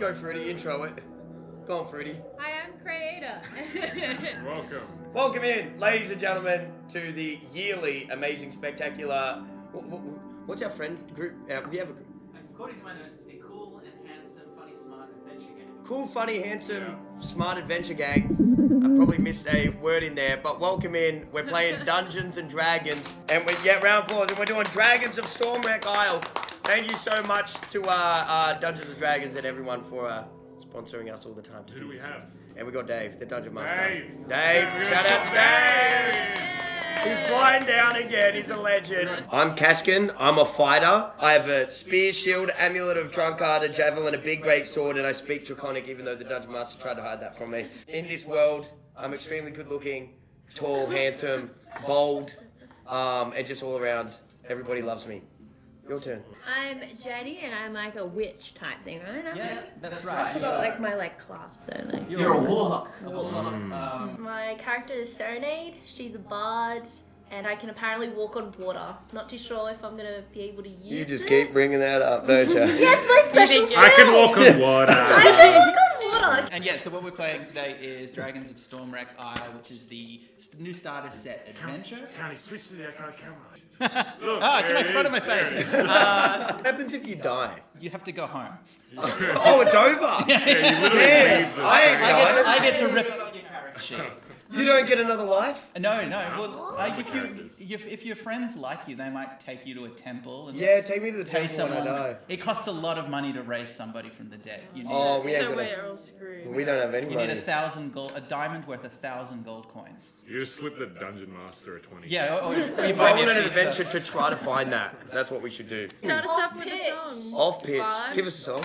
go, Fruity. Intro it. Go on, Fruity. Hi, I'm Crayator. Welcome. Welcome in, ladies and gentlemen, to the yearly amazing, spectacular. What's our friend group? We have a According to my notes, it's the cool and handsome, funny, smart adventure gang. cool, funny, handsome, smart adventure gang. I probably missed a word in there, but welcome in. We're playing Dungeons and Dragons, and round of applause, and we're doing Dragons of Stormwreck Isle. Thank you so much to Dungeons and Dragons and everyone for sponsoring us all the time. Who do we have? And we got Dave, the Dungeon Master. Dave. Shout out to Dave. He's flying down again. He's a legend. I'm Kaskin. I'm a fighter. I have a spear, shield, amulet of drunkard, a javelin, a big great sword, and I speak Draconic, even though the Dungeon Master tried to hide that from me. In this world, I'm extremely good looking, tall, handsome, bold, and just all around. Everybody loves me. Your turn. I'm Jenny, and I'm like a witch type thing, right? Yeah, that's I right. forgot like my class though. Like. You're a warlock. My character is Serenade. She's a bard, and I can apparently walk on water. Not too sure if I'm gonna be able to use You just it. keep bringing that up, don't you? Yeah, it's my special skill. I can walk on water. I can walk on water. And yeah, so what we're playing today is Dragons of Stormwreck Isle, which is the new starter set adventure. Johnny, switch to the iconic camera. Oh, it's right in front of my face. What happens if you die? You have to go home. Oh, it's over. Yeah, you literally Yeah, leave the I ain't stage. got- I get to rip up your character sheet. You don't get another life? No. Well, if your friends like you, they might take you to a temple. And Yeah, take me to the pay temple when I someone. die. It costs a lot of money to raise somebody from the dead. You need, Oh, we ain't So gonna. we're all screwed. We don't have any you need money. 1,000 gold, a diamond worth 1,000 gold coins. You just slip the dungeon master a 20. Yeah, or you I buy want me an a pizza. adventure to try to find that. That's what we should do. Start us off with a pitch. song. Off pitch. Five. Give us a song.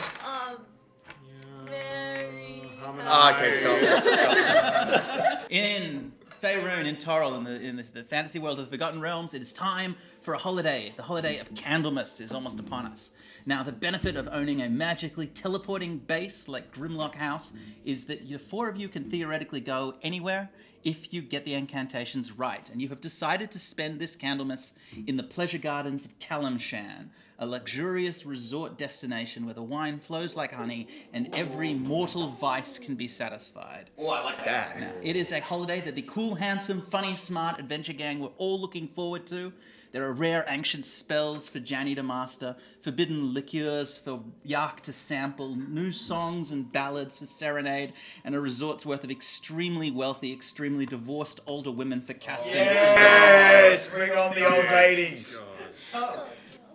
Very. Okay, stop. In Faerun, in Toril, in the fantasy world of the Forgotten Realms, it is time for a holiday. The holiday of Candlemas is almost upon us. Now, the benefit of owning a magically teleporting base like Grimlock House is that the four of you can theoretically go anywhere if you get the incantations right. And you have decided to spend this Candlemas in the pleasure gardens of Calamshan, a luxurious resort destination where the wine flows like honey and every mortal vice can be satisfied. Oh, I like that. It is a holiday that the cool, handsome, funny, smart adventure gang were all looking forward to. There are rare ancient spells for Janny to master, forbidden liqueurs for Yark to sample, new songs and ballads for Serenade, and a resort's worth of extremely wealthy, extremely divorced older women for Caspian. Yes, bring on the old ladies.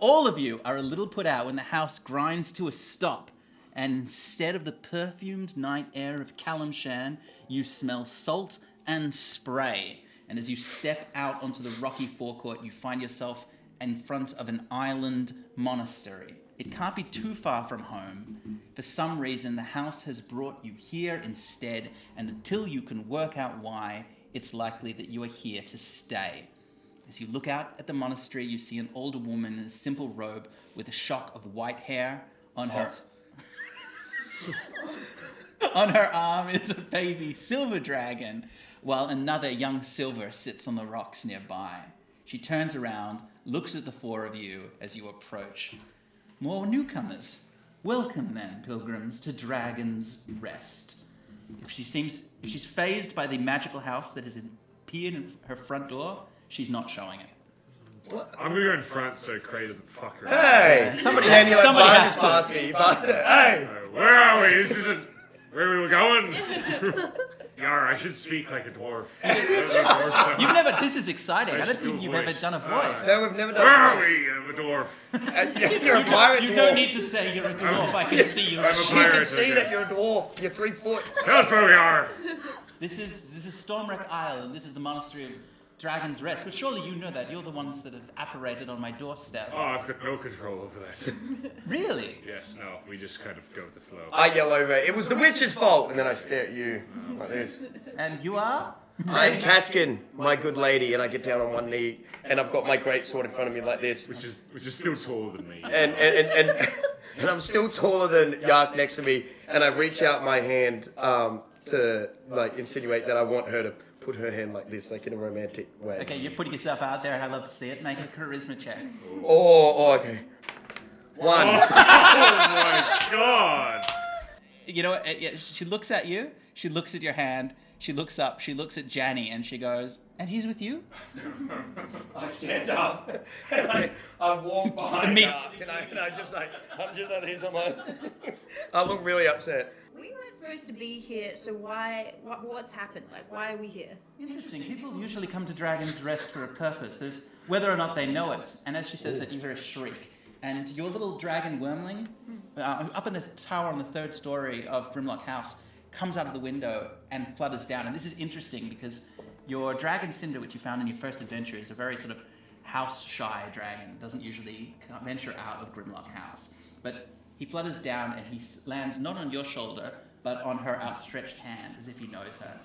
All of you are a little put out when the house grinds to a stop, and instead of the perfumed night air of Calamshan, you smell salt and spray. And as you step out onto the rocky forecourt, you find yourself in front of an island monastery. It can't be too far from home. For some reason, the house has brought you here instead, and until you can work out why, it's likely that you are here to stay. As you look out at the monastery, you see an older woman in a simple robe with a shock of white hair on her. On her arm is a baby silver dragon, while another young silver sits on the rocks nearby. She turns around, looks at the four of you as you approach. More newcomers. Welcome then, pilgrims, to Dragon's Rest. If she's fazed by the magical house that has appeared in her front door, she's not showing it. I'm gonna go in front so Cray doesn't fuck her. Hey! Somebody Daniel, somebody Barnes has to. passed me. Hey! Where are we? This isn't where we were going. Yar, I should speak like a dwarf. You've never. This is exciting. I don't think you've ever done a voice. No, we've never done Where are this. we? I'm a dwarf. You're a pirate You dwarf. don't need to say you're a dwarf. I can see you. I'm a She pirate. can see I that guess. you're a dwarf. You're 3 foot. Tell us where we are. This is Stormwreck Isle, and this is the monastery of Dragon's Rest. But surely you know that. You're the ones that have apparated on my doorstep. Oh, I've got no control over that. Really? Yes, no, we just kind of go with the flow. I yell over, it was the witch's fault. And then I stare at you like this. And you are? I'm Kaskin, my good lady, and I get down on one knee, and I've got my great sword in front of me like this. Which is still taller than me. And I'm still taller than Yark next to me, and I reach out my hand to like insinuate that I want her to put her hand like this, like in a romantic way. Okay, you're putting yourself out there, and I love to see it. Make a charisma check. Oh, okay. 1. Oh my god! You know what? Yeah, she looks at you. She looks at your hand. She looks up. She looks at Janny, and she goes, "And he's with you?" I stand up and I walk behind her. Can I just like, I'm just like this, I'm like, I look really upset. We weren't supposed to be here, so what's happened? Like, why are we here? Interesting. People usually come to Dragon's Rest for a purpose. There's whether or not they know it. And as she says that, you hear a shriek. And your little dragon wormling, up in the tower on the 3rd story of Grimlock House, comes out of the window and flutters down. And this is interesting because your dragon Cinder, which you found in your first adventure, is a very sort of house-shy dragon. It doesn't usually venture out of Grimlock House. But he flutters down and he lands not on your shoulder, but on her outstretched hand, as if he knows her.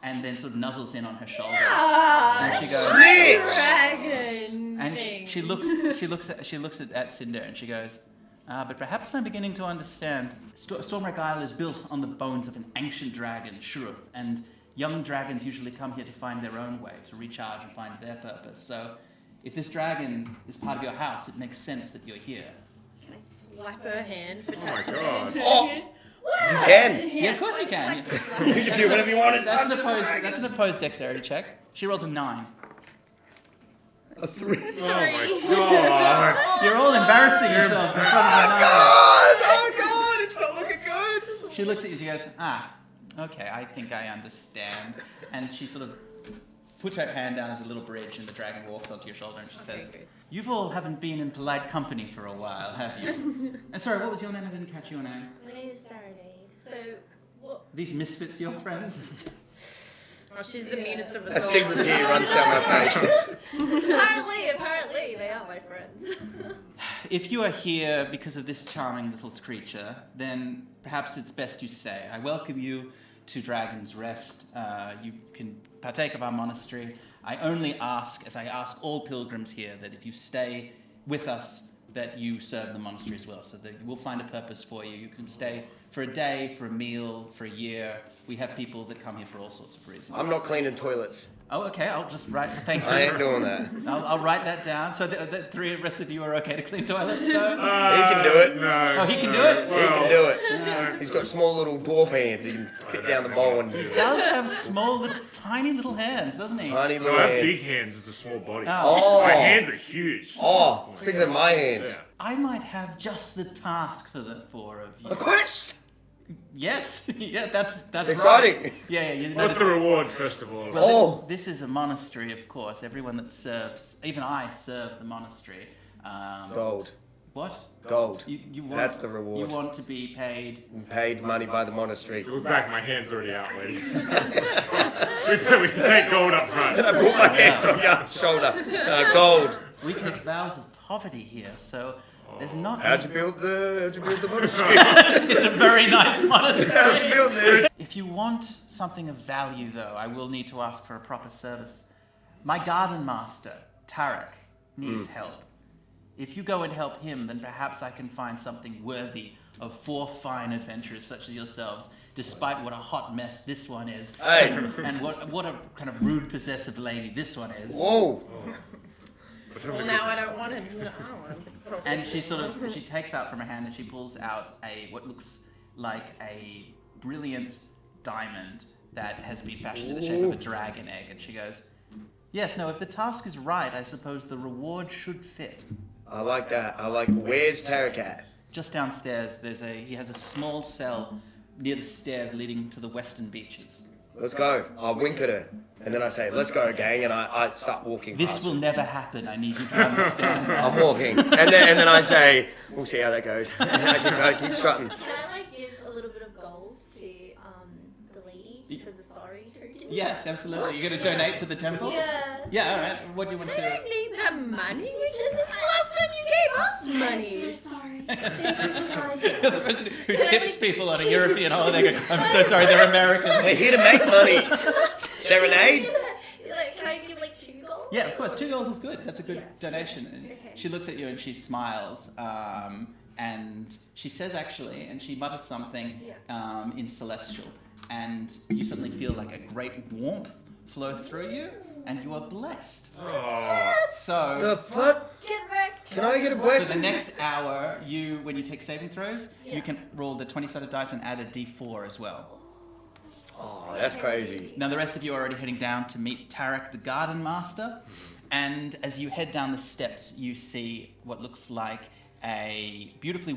And then sort of nuzzles in on her shoulder. And she goes, Dragon. and she looks at Cinder and she goes, but perhaps I'm beginning to understand. Stormwreck Isle is built on the bones of an ancient dragon, Shuruth, and young dragons usually come here to find their own way, to recharge and find their purpose. So if this dragon is part of your house, it makes sense that you're here. Can I slap her hand for Oh my touching God. her? Oh, you can. Yeah, of course you can. You can do whatever you want. That's an opposed dexterity check. She rolls a 9. A 3. Oh my God. You're all embarrassing yourselves in front of the 9. Oh God, it's not looking good. She looks at you, she goes, okay, I think I understand. And she sort of puts her hand down as a little bridge and the dragon walks onto your shoulder and she says, "You've all haven't been in polite company for a while, have you?" And sorry, what was your name? I didn't catch your name. My name is Serenade. So, what? These misfits your friends? Oh, she's the meanest of A us all. secret tear runs down my face. Apparently, they are my friends. If you are here because of this charming little creature, then perhaps it's best you stay. I welcome you to Dragon's Rest. You can partake of our monastery. I only ask, as I ask all pilgrims here, that if you stay with us, that you serve the monastery as well, so that we'll find a purpose for you. You can stay for a day, for a meal, for a year. We have people that come here for all sorts of reasons. I'm not cleaning toilets. Oh, okay, I'll just write, thank you. I ain't doing that. I'll write that down. So the 3 rest of you are okay to clean toilets, though? He can do it. No. Oh, he can do it? He can do it. He's got small little dwarf hands. He can fit down the bowl and He does have small, tiny little hands, doesn't he? tiny No, little I have hands. big hands. It's a small body. Oh. My hands are huge. Oh, bigger than my hands. Yeah. I might have just the task for the 4 of you. A quest. Yes, yeah, that's Exciting. right. Yeah, you What's notice. the reward, first of all? Well, Oh. this is a monastery, of course. Everyone that serves, even I serve the monastery. Gold. What? Gold. You want, That's the reward. You want to be paid. Paid money by the monastery. Look back, my hand's already out, lady. we can take gold up front. I pulled my hand from your shoulder. Gold. We take vows of poverty here, so there's not. How'd you build the monastery? It's a very nice monastery. How'd you build this? If you want something of value, though, I will need to ask for a proper service. My garden master, Tarek, needs help. If you go and help him, then perhaps I can find something worthy of 4 fine adventurers such as yourselves, despite what a hot mess this one is. Hey. And what a kind of rude, possessive lady this one is. Whoa. Well, now I don't want to. And she takes out from her hand and she pulls out what looks like a brilliant diamond that has been fashioned in the shape of a dragon egg. And she goes, "Yes, no, if the task is right, I suppose the reward should fit." I like that. Where's Tarek at? Just downstairs, he has a small cell near the stairs leading to the western beaches. Let's go. I wink at her. And then I say, let's go, gang. And I start walking This past will her. never happen. I need you to understand that. I'm walking. And then I say, we'll see how that goes. I keep strutting. Can I give a little bit of gold to the lady just as a sorry token? Yeah, absolutely. You're going to donate to the temple? Yeah. Yeah, all right. What do you want I to... don't need that money. It's the last time you gave us money. So sorry. The person who tips people on a European holiday goes, "I'm so sorry, they're Americans." We're here to make money. Serenade? Can I give like 2 gold? Yeah, of course. 2 gold is good. That's a good donation. And she looks at you and she smiles. And she says actually, and she mutters something in Celestial. And you suddenly feel like a great warmth flow through you. And you are blessed. Oh. So, The fuck? Get wrecked. Can I get a So blessing? the next hour, when you take saving throws, you can roll the 20-sided dice and add a d4 as well. Oh, that's crazy. Now the rest of you are already heading down to meet Tarek, the garden master. And as you head down the steps, you see what looks like a beautifully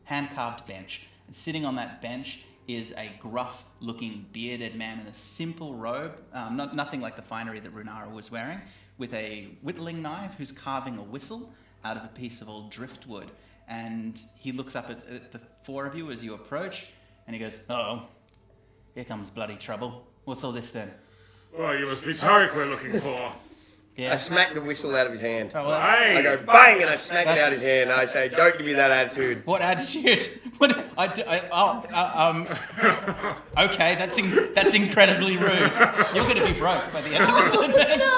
hand-carved bench. And sitting on that bench is a gruff-looking bearded man in a simple robe, nothing like the finery that Runara was wearing, with a whittling knife who's carving a whistle out of a piece of old driftwood. And he looks up at the four of you as you approach, and he goes, "Uh-oh, here comes bloody trouble. What's all this then?" Well, you must be Tarek we're looking for. I smack the whistle out of his hand. Oh, well, that's- Hey! I go bang and I smack it out of his hand. And I say, "Don't give me that attitude." What attitude? Okay, that's incredibly rude. You're going to be broke by the end of this adventure.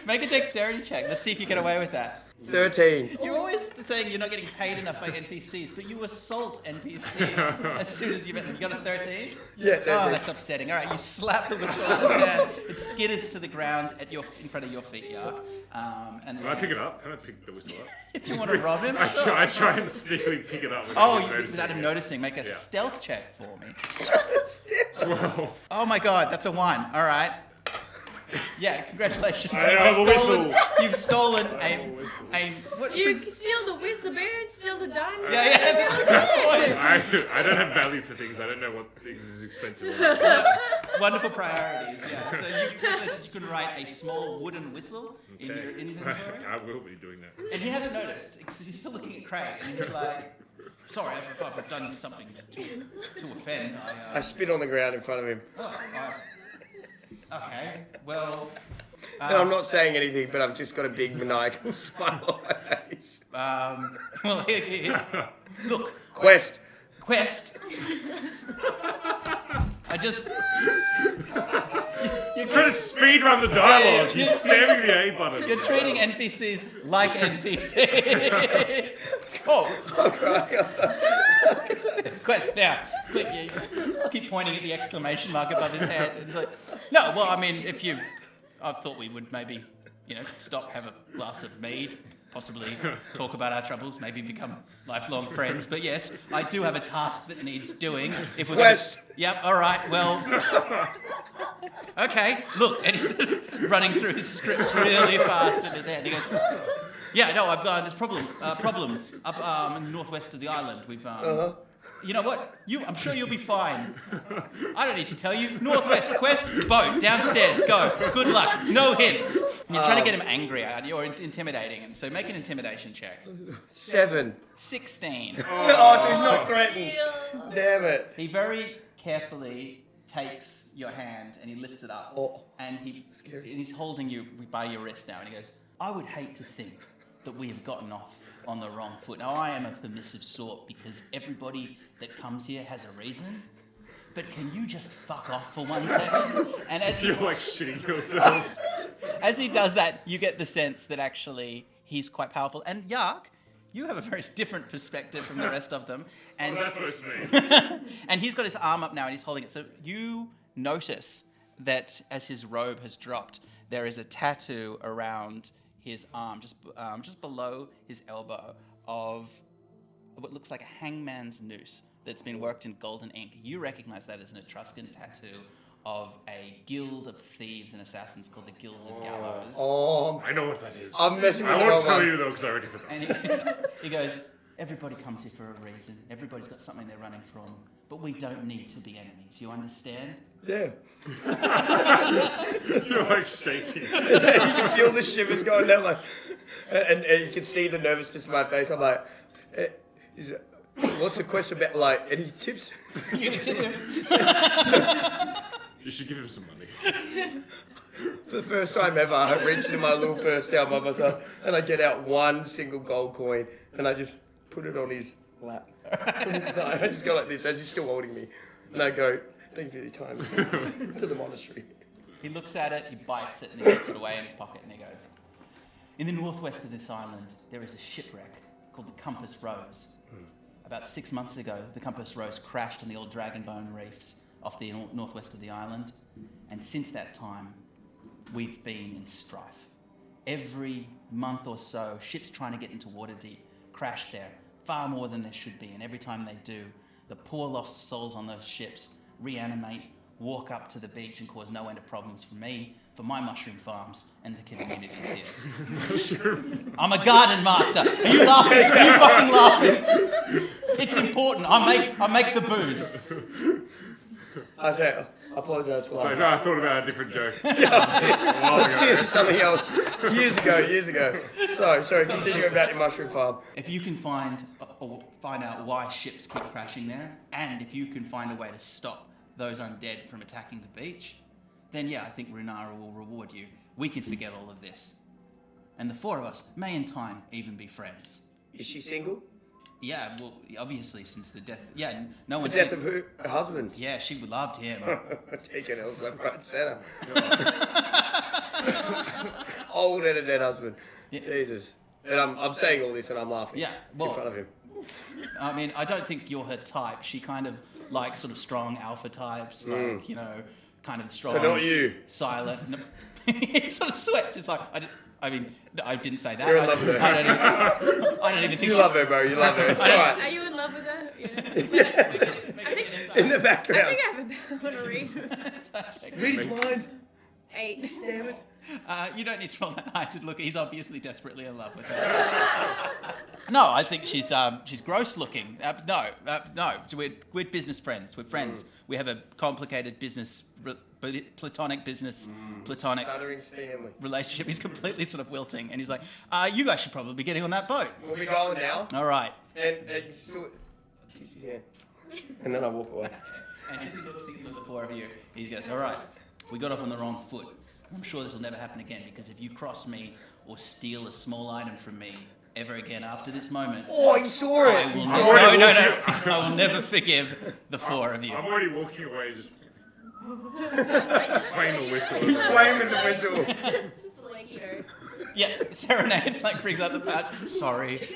Make a dexterity check. Let's see if you get away with that. 13. You're always saying you're not getting paid enough by NPCs, but you assault NPCs as soon as you met them. You got a 13? Yeah, 13. Oh, that's upsetting. All right, you slap the whistle out of his hand. It skitters to the ground in front of your feet, Yark. And Can I pick it up? Can I pick the whistle up? If you want to rob him, I sure. try and sneakily pick it up. Without him noticing, make a Yeah. stealth check for me. 12. Oh my god, that's a 1. All right. Yeah, congratulations. I have a whistle. You've stolen a what? You steal the whistle, Baron, steal the diamond. Yeah, that's a good point. I don't have value for things. I don't know what things is expensive. Wonderful priorities. Yeah. So congratulations, you can write a small wooden whistle in your inventory. I will be doing that. And he hasn't noticed because he's still looking at Craig, and he's like, "Sorry, if I've done something to offend." I spit on the ground in front of him. Okay. Well. And I'm not saying anything, but I've just got a big maniacal smile on my face. Well, look, Quest. I just. You're trying to speed run the dialogue. You're spamming the A button. You're treating NPCs like NPCs. Oh. Quest now. Click. You keep pointing at the exclamation mark above his head. And it's like, no. Well, I mean, I thought we would maybe, stop, have a glass of mead, possibly talk about our troubles, maybe become lifelong friends. But yes, I do have a task that needs doing. If we're Quest. Yep. All right. Well. Okay. Look, and he's running through his script really fast in his head. He goes, "Yeah, no, I've got there's problems up in the northwest of the island. We've You know what? I'm sure you'll be fine. I don't need to tell you. Northwest quest, boat, downstairs, go. Good luck. No hints." And you're trying to get him angry, or intimidating him. So make an intimidation check. 7. 16. Oh, do not threaten. Damn it. He very carefully takes your hand and he lifts it up. Oh. And he's holding you by your wrist now. And he goes, "I would hate to think that we have gotten off on the wrong foot. Now, I am a permissive sort because everybody that comes here has a reason. But can you just fuck off for 1 second?" And as You're like shitting yourself. as he does that, you get the sense that actually he's quite powerful. And Yark, you have a very different perspective from the rest of them. And Well, that's supposed to be. and he's got his arm up now and he's holding it. So you notice that as his robe has dropped, there is a tattoo around his arm, just below his elbow, of what looks like a hangman's noose that's been worked in golden ink. You recognize that as an Etruscan tattoo of a guild of thieves and assassins called the Guild of Gallows. Oh, I know what that is. I'm messing with I the won't wrong tell one. you though, because I already forgot. And he goes, "Everybody comes here for a reason. Everybody's got something they're running from. But we don't need to be enemies. You understand?" Yeah. You're like shaking. You can feel the shivers going down, like, and you can see the nervousness in my face. I'm like, "What's the question about?" Like, and he tips. You're gonna tip him. You should give him some money. For the first time ever, I reach into my little purse down by myself, and I get out one single gold coin, and I just put it on his lap. And I just go like this as he's still holding me, and I go, "Thank you for your time," to the monastery. He looks at it, he bites it, and he puts it away in his pocket, and he goes, "In the northwest of this island, there is a shipwreck called the Compass Rose. About 6 months ago, the Compass Rose crashed on the old Dragonbone reefs off the northwest of the island, and since that time, we've been in strife. every month or so, ships trying to get into Waterdeep crash there, far more than there should be. And every time they do, the poor lost souls on those ships reanimate, walk up to the beach and cause no end of problems for me, for my mushroom farms, and the communities here. I'm a garden master. Are you laughing? Are you fucking laughing? It's important. I make the booze. I apologise for laughing. No, I thought about a different joke. I was thinking of something else years ago. Sorry, continue about your mushroom farm. If you can find out why ships keep crashing there, and if you can find a way to stop those undead from attacking the beach, then yeah, I think Runara will reward you. We can forget all of this. And the four of us may in time even be friends. Is she single? Yeah, well, obviously since the death... Yeah, no The one's... death of her husband. Yeah, she loved him. Taking L's left, right, centre. Old and a dead husband. Yeah. Jesus. And I'm saying all this and I'm laughing in front of him. I mean, I don't think you're her type. She kind of likes sort of strong alpha types, like, you know, kind of strong... So not you. Silent. No, he sort of sweats. It's like, I didn't say that. You're in love with her. I don't even think You love her, bro. You love her. It's alright. Are you in love with her? Yeah. In the I background. think I have a want to read. Read his mind. 8. Damn it. You don't need to roll that high to look. He's obviously desperately in love with her. No, I think she's gross looking. No. We're business friends. We're friends. We have a complicated business, platonic Stuttering Stanley. relationship. He's completely sort of wilting, and he's like, "You guys should probably be getting on that boat." We'll be going now. All right. And so, kiss his hand. And then I walk away. And as he looks at the four of you, he goes, "All right, we got off on the wrong foot. I'm sure this will never happen again, because if you cross me or steal a small item from me ever again after this moment, Oh, he saw it. I will I will never forgive the four of you." I'm already walking away, just playing the whistle. He's playing with the whistle. Like, you know. Yes, Serenades like brings out the pouch. Sorry.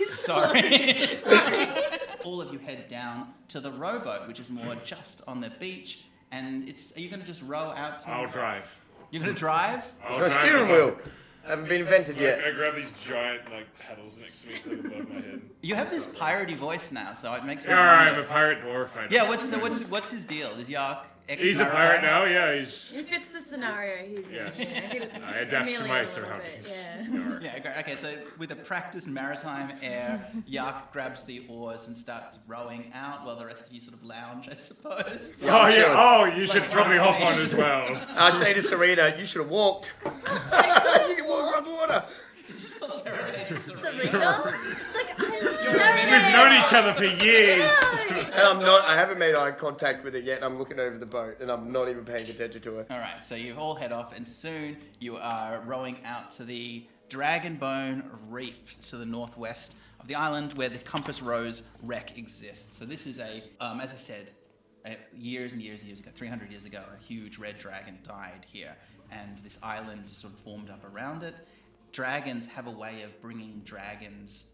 All of you head down to the rowboat, which is more just on the beach, and are you going to just row out to... I'll drive. You're going to drive? No steering wheel. Haven't been invented yet. I grab these giant paddles next to me so they're above my head. You have this piratey voice now, so it makes me Yeah, I'm wonder. a pirate dwarf. Yeah, what's his deal? Is Yark He's a pirate now, yeah, he's... He fits the scenario he's Yes. in. I adapt to Chameleon my a little surroundings. bit, Yeah, great. Okay, so with a practiced maritime air, Yark grabs the oars and starts rowing out while the rest of you sort of lounge, I suppose. Oh, I'm yeah, sure. oh, you should probably hop on as well. I say to Serena, you should have walked. You can walk around the water. Serena? It's like, I'm We've known each other for years. And I haven't made eye contact with her yet, and I'm looking over the boat, and I'm not even paying attention to her. All right, so you all head off, and soon you are rowing out to the Dragonbone Reef to the northwest of the island where the Compass Rose wreck exists. So this is as I said, years and years ago, 300 years ago, a huge red dragon died here, and this island sort of formed up around it. Dragons have a way of bringing dragons,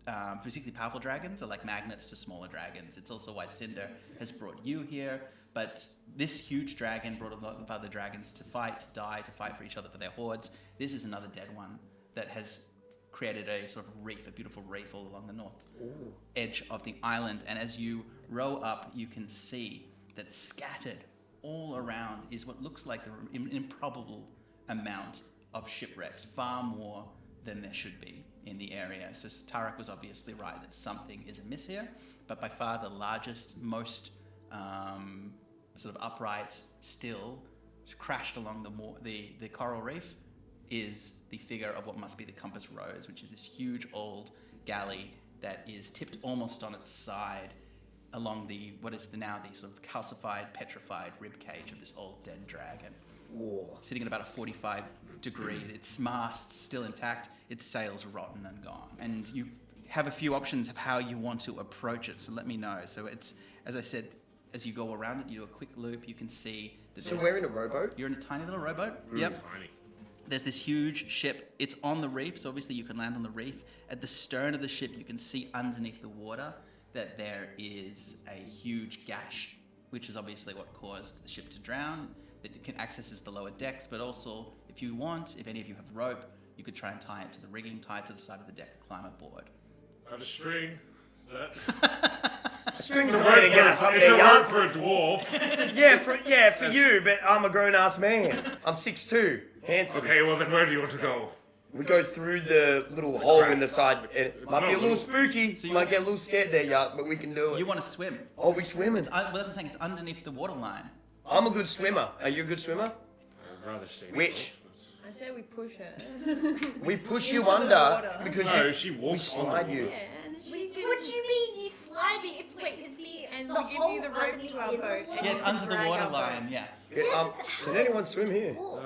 particularly powerful dragons, are like magnets to smaller dragons. It's also why Cinder has brought you here. But this huge dragon brought a lot of other dragons to fight, to die, to fight for each other, for their hordes. This is another dead one that has created a sort of reef, a beautiful reef all along the north edge of the island. And as you row up, you can see that scattered all around is what looks like an improbable amount of shipwrecks, far more than there should be in the area. So Tarek was obviously right that something is amiss here, but by far the largest, most sort of upright, still crashed along the coral reef is the figure of what must be the Compass Rose, which is this huge old galley that is tipped almost on its side along what is now the sort of calcified, petrified ribcage of this old dead dragon. Whoa. Sitting at about a 45 degree, its masts still intact, its sails rotten and gone. And you have a few options of how you want to approach it, so let me know. So it's, as I said, as you go around it, you do a quick loop, you can see that So we're in a rowboat? you're in a tiny little rowboat. Yep. Tiny. There's this huge ship. It's on the reef, so obviously you can land on the reef. At the stern of the ship, you can see underneath the water that there is a huge gash, which is obviously what caused the ship to drown. That it can access the lower decks, but also, if you want, if any of you have rope, You could try and tie it to the rigging, tie it to the side of the deck, climb aboard. A string. Is that? String's a way to get us up It's a there, word young. for a dwarf. Yeah, for you, but I'm a grown-ass man. I'm 6'2", handsome. Okay, well then where do you want to go? We go through the little hole in the side. It might be a little spooky. So you might get a little scared there, Yuck, but we can do it. You want to swim. Oh, we swimming. Well, that's what I'm saying. It's underneath the waterline. I'm a good swimmer. Are you a good swimmer? I'd rather stay. Which? I say we push it. We push you Into the under water. because No, you, she we walks on the slide water. you. Yeah, and then What do you mean you slide me? Wait, is the And the we give you hole the rope underneath to our in the boat. water? Yeah, it's under the Drag our waterline. boat. Yeah. Can anyone swim here? Cool.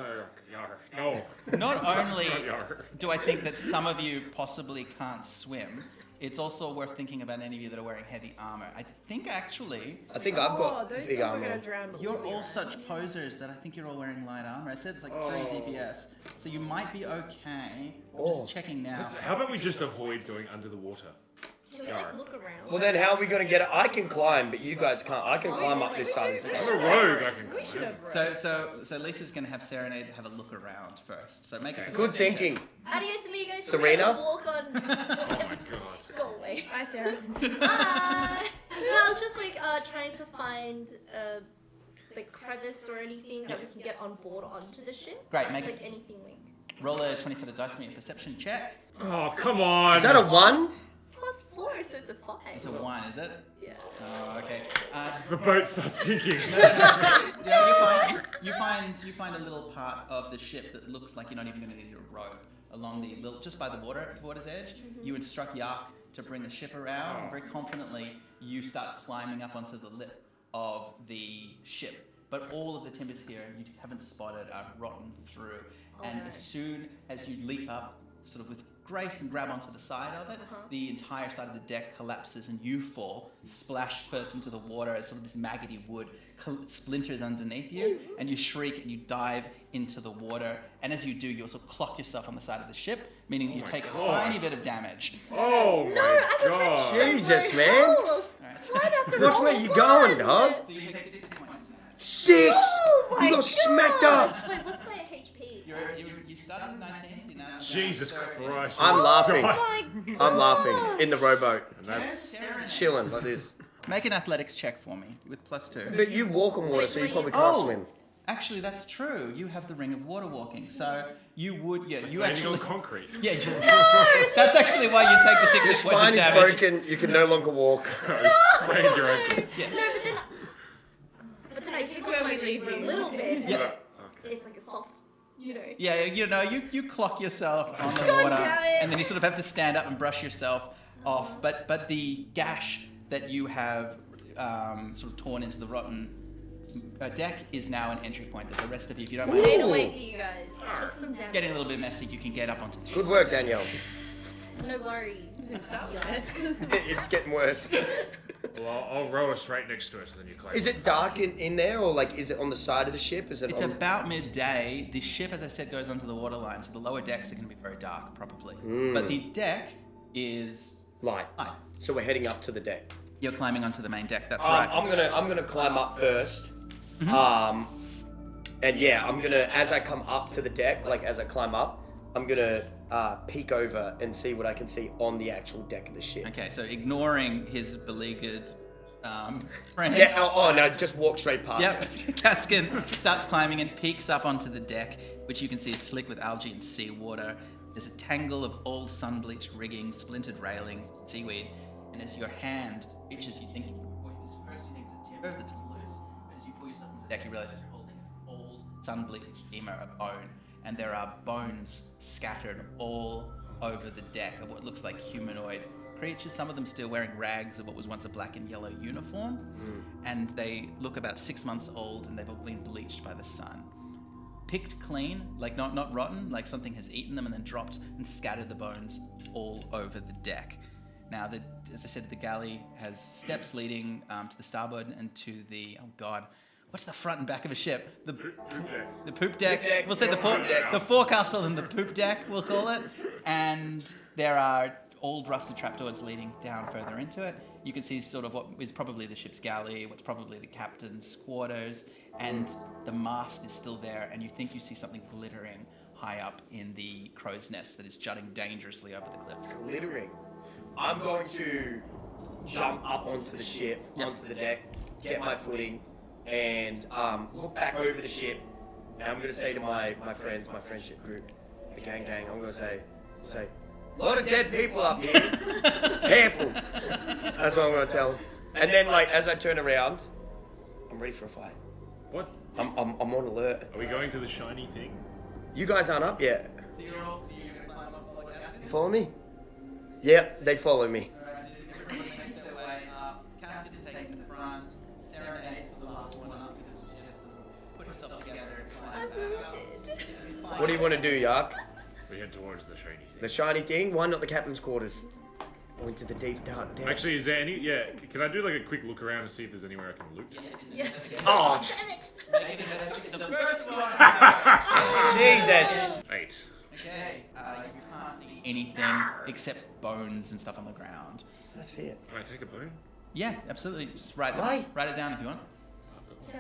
No. Not only Not yar. do I think that some of you possibly can't swim, it's also worth thinking about any of you that are wearing heavy armor. I think actually I think I've Oh, got those big two are armor. gonna drown. but you're we'll be all alright. such posers that I think you're all wearing light armor. I said it's like 3 DPS, so you might be okay. I'm Oh. just checking now. How about we just avoid going under the water? Can we like look around? Well, then how are we gonna get it? I can climb, but you guys can't. I can climb up this side of this I'm mountain. a rogue, I can We should climb. have. So Lisa's gonna have Serenade have a look around first. So make a Good perception thinking. Adios, amigos. Serena? Walk on. Oh my god. Go away. Hi, Sarah. Hi. No, I was just like trying to find like crevice or anything that we can get on board onto the ship. Great, make Like anything like roll a 20-sided dice, make a perception check. Oh, come on. Is that a 1? +4, so it's a 5. It's a 1, is it? Yeah. Oh, okay. The boat starts sinking. Yeah, you find a little part of the ship that looks like you're not even going to need a rope along the little, just by the water's edge. You instruct Yark to bring the ship around, and very confidently you start climbing up onto the lip of the ship. But all of the timbers here you haven't spotted are rotten through, and as soon as you leap up, sort of with grace, and grab onto the side of it, the entire side of the deck collapses and you fall, splash first into the water as sort of this maggoty wood splinters underneath you, and you shriek and you dive into the water, and as you do, you also clock yourself on the side of the ship, meaning that you take a tiny bit of damage. Oh my god. Jesus, man. Alright, Why'd I have to Watch roll where a you going, one? dog. so you take 6 points. 6! Oh my You got smacked gosh. up! Wait, what's my HP? You started with 19, so you're now Jesus down to 13. Christ. I'm laughing. My I'm laughing in the rowboat. And that's Serenade. Chilling like this. Make an athletics check for me with +2. But you walk on water, so you probably can't Oh, swim. actually, that's true. You have the ring of water walking, so you would, you landing actually, on concrete. yeah. That's actually why you take the 6 Your points of spine is damage. broken, you can no longer walk. Sprained your ankle. No, but then I This is where we leave for a you. little bit. Yeah. Okay. It's like a soft, you know. Yeah, you clock yourself on the God water, damn it. and then you sort of have to stand up and brush yourself off. But the gash that you have sort of torn into the rotten deck is now an entry point that the rest of you, if you don't mind Stayed away for you guys. Took some damage. getting a little bit messy, you can get up onto the ship. Good work, Danielle. No worries. It's getting worse. Well, I'll row us right next to it, so then you climb. Is it dark in there, or like is it on the side of the ship? Is it? It's on... about midday. The ship, as I said, goes onto the waterline, so the lower decks are going to be very dark, probably. Mm. But the deck is light. light. So we're heading up to the deck. You're climbing onto the main deck. That's right. I'm gonna climb up 1st. And yeah, I'm gonna, as I come up to the deck, like as I climb up, I'm gonna peek over and see what I can see on the actual deck of the ship. Okay, so ignoring his beleaguered friend. Yeah. Oh no, just walk straight past. Yep. him. Caskin starts climbing and peeks up onto the deck, which you can see is slick with algae and seawater. There's a tangle of old sun-bleached rigging, splintered railings, seaweed, and as your hand reaches, you think you can pull this first. You think it's a timber that's loose, but as you pull yourself into the deck, you realize you're holding an old sun-bleached femur, a bone, and there are bones scattered all over the deck of what looks like humanoid creatures. Some of them still wearing rags of what was once a black and yellow uniform, and they look about 6 months old, and they've all been bleached by the sun. Picked clean, like not rotten, like something has eaten them and then dropped and scattered the bones all over the deck. Now, as I said, the galley has steps leading to the starboard and to the, oh god, what's the front and back of a ship? The poop deck. deck. We'll say the forecastle and the poop deck, we'll call it. And there are old rusted trapdoors leading down further into it. You can see sort of what is probably the ship's galley, what's probably the captain's quarters, and the mast is still there, and you think you see something glittering high up in the crow's nest that is jutting dangerously over the cliffs. Glittering. I'm going to jump up onto the ship, onto the deck, get my footing, and look back over the ship. And I'm going to say to my friends, my friendship group, the gang, I'm going to say, a lot of dead people up here. Careful. That's what I'm going to tell them. And then, like, as I turn around, I'm ready for a fight. What? I'm on alert. Are we going to the shiny thing? You guys aren't up yet. So you're going to climb up like that? You follow me? Yeah, they follow me. Alright, so everybody makes their way up. Casket is taking the front. Serenade is the last one up because she has to put herself together and climb I'm back up. rooted. What do you want to do, Yark? We head towards the shiny thing. The shiny thing? Why not the captain's quarters? Go into the deep dark den. Actually, is there any? Yeah, can I do like a quick look around to see if there's anywhere I can loot? Yes. Oh, Damn it. Make an investigation. The first one. Jesus. 8. Okay, you can't see anything except bones and stuff on the ground. That's it. Can I take a bone? Yeah, absolutely. Just write Why? it down if you want. Can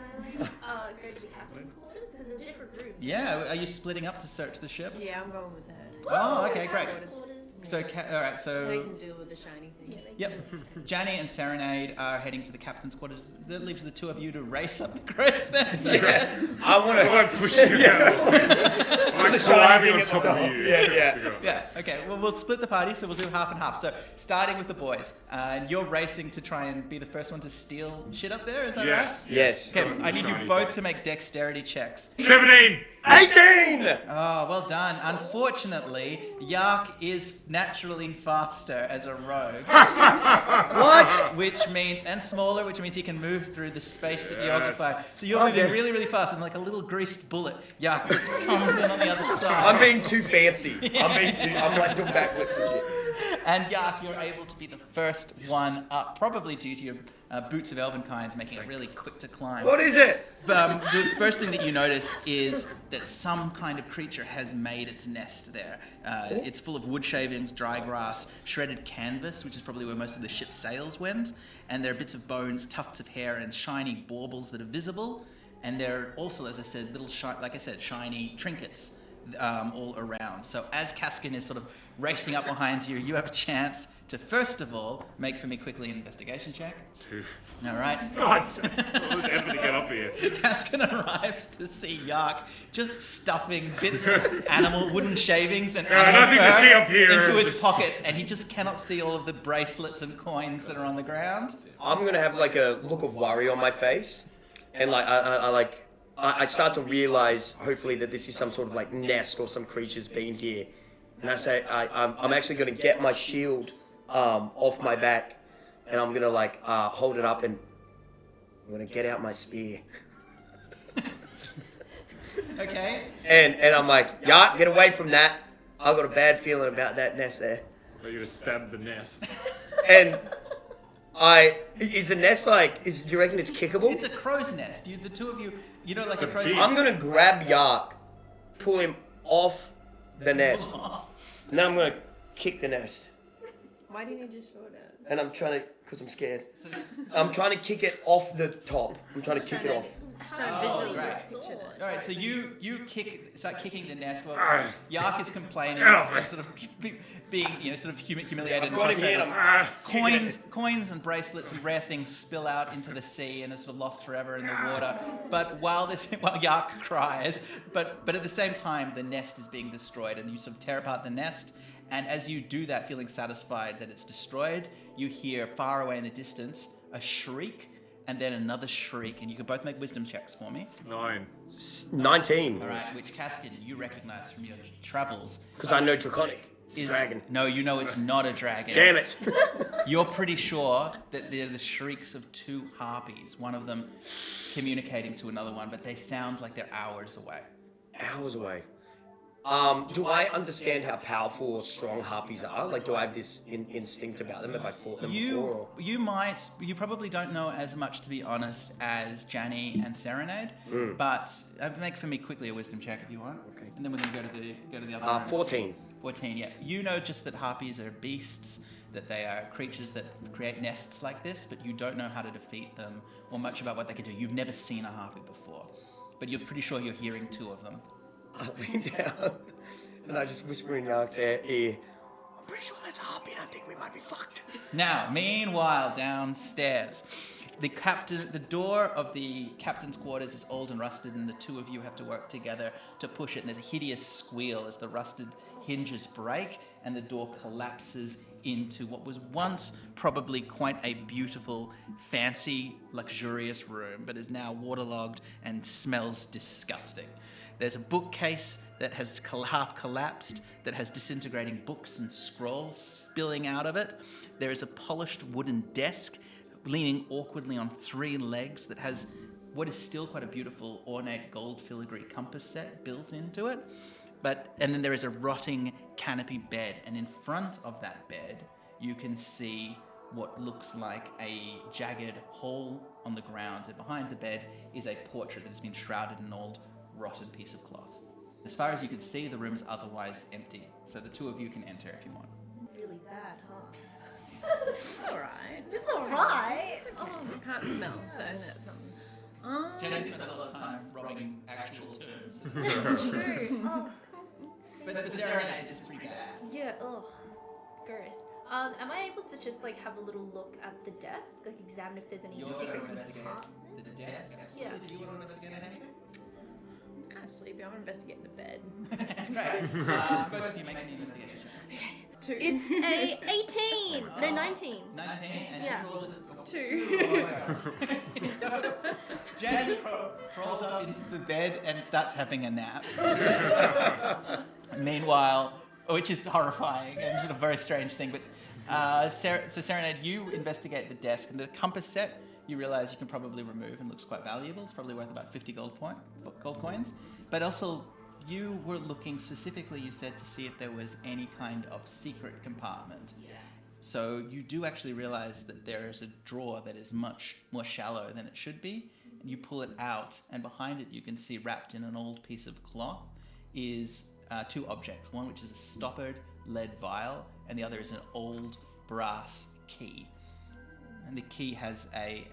I like, go to the captain's quarters? Because there's different rooms. Yeah, are you splitting up to search the ship? Yeah, I'm going with that. Oh, okay, great. Captain's quarters. So, alright, They so... can deal with the shiny thing. Yep. Janny and Serenade are heading to the captain's quarters. That leaves the two of you to race up the crow's nest, I guess. I want I'm to. pushing you out. I'm the like shiny climbing thing on at the top of top. you. Yeah. to go. Yeah, okay. Well, we'll split the party, so we'll do half and half. So, starting with the boys. And you're racing to try and be the first one to steal shit up there, is that Yes. right? Yes. Okay, Going to I the need you shiny both thing. to make dexterity checks. 17. 18! Oh, well done. Unfortunately, Yark is naturally faster as a rogue. What? Which means, and smaller, which means he can move through the space that you Yes. occupy. So you're Oh, moving yeah. really, really fast, and like a little greased bullet, Yark just comes in on the other side. I'm being too fancy. I'm like doing backflips and shit. And Yark, you're able to be the first one up, probably due to your boots of elvenkind making it really quick to climb. What is it? The first thing that you notice is that some kind of creature has made its nest there. It's full of wood shavings, dry grass, shredded canvas, which is probably where most of the ship's sails went, and there are bits of bones, tufts of hair, and shiny baubles that are visible. And there are also, as I said, little, shiny trinkets all around. So as Kaskin is sort of racing up behind you, you have a chance to, first of all, make for me quickly an investigation check. 2. All right. God, all this effort to get up here. Kaskin arrives to see Yark just stuffing bits of animal wooden shavings and animal nothing to fur see up here. into his Just- pockets, and he just cannot see all of the bracelets and coins that are on the ground. I'm gonna have like a look of worry on my face, and like I start to realize, hopefully, that this is some sort of like nest or some creature's been here. And I say, I'm actually gonna get my shield off my back, and I'm gonna like hold it up, and I'm gonna get out my spear. Okay. And I'm like, yeah, get away from that. I've got a bad feeling about that nest there. Are you gonna stab the nest? And is the nest like, do you reckon it's kickable? It's a crow's nest. The two of you, like a crow's big- nest. I'm gonna grab Yark, pull him off the nest, and then I'm gonna kick the nest. Why didn't you just show it? And I'm trying to, because I'm scared. So, I'm trying to kick it off the top. I'm trying to kick it off. So Oh, visually right. picture that. all right, so you start kicking the nest. Well, Ah. Yark is complaining Get and sort of being, sort of humiliated. I've got him here, and I'm Coins and bracelets and rare things spill out into the sea and are sort of lost forever in the water. But while Yark cries, but at the same time the nest is being destroyed, and you sort of tear apart the nest. And as you do that, feeling satisfied that it's destroyed, you hear far away in the distance a shriek, and then another shriek, and you can both make wisdom checks for me. 9. 19. All right, which Kaskin you recognize from your travels. Because I know Draconic. It's a dragon. No, you know it's not a dragon. Damn it. You're pretty sure that they're the shrieks of two harpies, one of them communicating to another one, but they sound like they're hours away. Hours away. Do I understand how powerful or strong harpies are? Like, do I have this instinct about them if I fought them before? Or? You probably don't know as much, to be honest, as Janny and Serenade, but make for me quickly a wisdom check if you want. Okay. And then we're going to go to the other room. 14. 14, yeah. You know just that harpies are beasts, that they are creatures that create nests like this, but you don't know how to defeat them or much about what they can do. You've never seen a harpy before, but you're pretty sure you're hearing two of them. I lean down and I just whisper in Yark's ear, I'm pretty sure that's a harpy and I think we might be fucked. Now, meanwhile, downstairs, the door of the captain's quarters is old and rusted, and the two of you have to work together to push it. And there's a hideous squeal as the rusted hinges break, and the door collapses into what was once probably quite a beautiful, fancy, luxurious room, but is now waterlogged and smells disgusting. There's a bookcase that has half collapsed, that has disintegrating books and scrolls spilling out of it. There is a polished wooden desk leaning awkwardly on 3 legs that has what is still quite a beautiful ornate gold filigree compass set built into it. And then there is a rotting canopy bed, and in front of that bed you can see what looks like a jagged hole on the ground, and behind the bed is a portrait that has been shrouded in an old rotted piece of cloth. As far as you can see, the room is otherwise empty, so the two of you can enter if you want. Really bad, huh? It's alright. It's alright. Oh, I can't smell, so that's something. Jenny spent a lot of time robbing actual tombs. True. Oh. But the serenade is pretty bad. Yeah, ugh. Gross. Am I able to just like have a little look at the desk? Like examine if there's any You're secret going to investigate compartment? the desk? Yeah. Do you want to investigate anything? I'm kind of sleepy. I want to investigate the bed. Great. Both of you make any investigation checks. 2. It's a 18. No, 19. 19, and Yeah. you rolled a 2. So, Jen crawls up into the bed and starts having a nap. Meanwhile, which is horrifying and sort of very strange thing, but Serenade, you investigate the desk, and the compass set you realize you can probably remove and looks quite valuable. It's probably worth about 50 gold coins. But also, you were looking specifically, you said, to see if there was any kind of secret compartment. Yeah. So you do actually realize that there is a drawer that is much more shallow than it should be. And you pull it out, and behind it you can see, wrapped in an old piece of cloth, is 2 objects. One which is a stoppered lead vial, and the other is an old brass key. And the key has a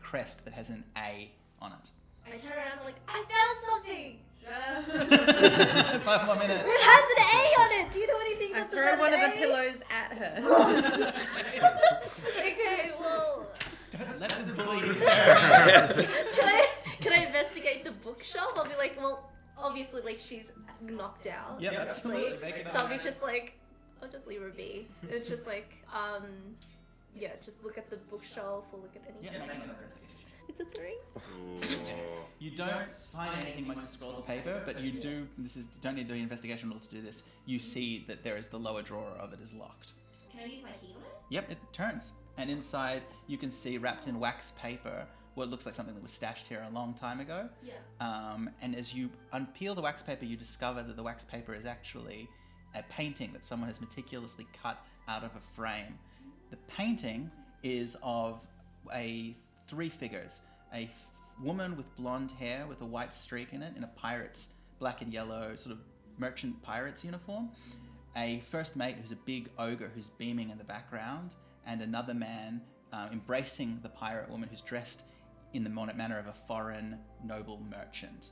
crest that has an A on it. I turn around and like, I found something! Shut up. 5 more minutes. It has an A on it! Do you know anything I that's throw about one of an the A? pillows at her. Okay, well, Don't let them bully you, Sarah. can I investigate the bookshelf? I'll be like, well, obviously, like, she's knocked out. Yep, obviously. absolutely. Make it So I'll be nice. just like, I'll just leave her be. It's just like, yeah, just look at the bookshelf or look at anything. Yeah, make another investigation. It's a 3. You don't find anything amongst the scrolls of paper, but you do. You don't need the investigation roll to do this. You see that there is the lower drawer of it is locked. Can I use my key on it? Yep, it turns, and inside you can see, wrapped in wax paper, what looks like something that was stashed here a long time ago. Yeah. And as you unpeel the wax paper, you discover that the wax paper is actually a painting that someone has meticulously cut out of a frame. The painting is of 3 figures: a woman with blonde hair with a white streak in it, in a pirate's black and yellow sort of merchant pirate's uniform, a first mate who's a big ogre who's beaming in the background, and another man embracing the pirate woman who's dressed in the manner of a foreign noble merchant.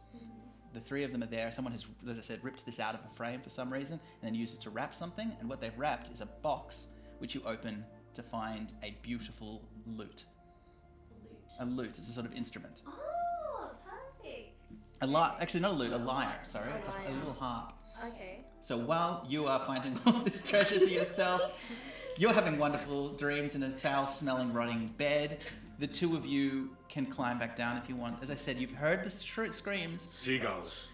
The 3 of them are there. Someone has, as I said, ripped this out of a frame for some reason and then used it to wrap something, and what they've wrapped is a box which you open to find a beautiful lute. A lute is a sort of instrument. Oh, perfect. Actually, not a lute, a lyre, sorry. A It's a lyre. little harp. Okay. So while you are finding all this treasure for yourself, you're having wonderful dreams in a foul-smelling, rotting bed. The 2 of you can climb back down if you want. As I said, you've heard the screams. Seagulls.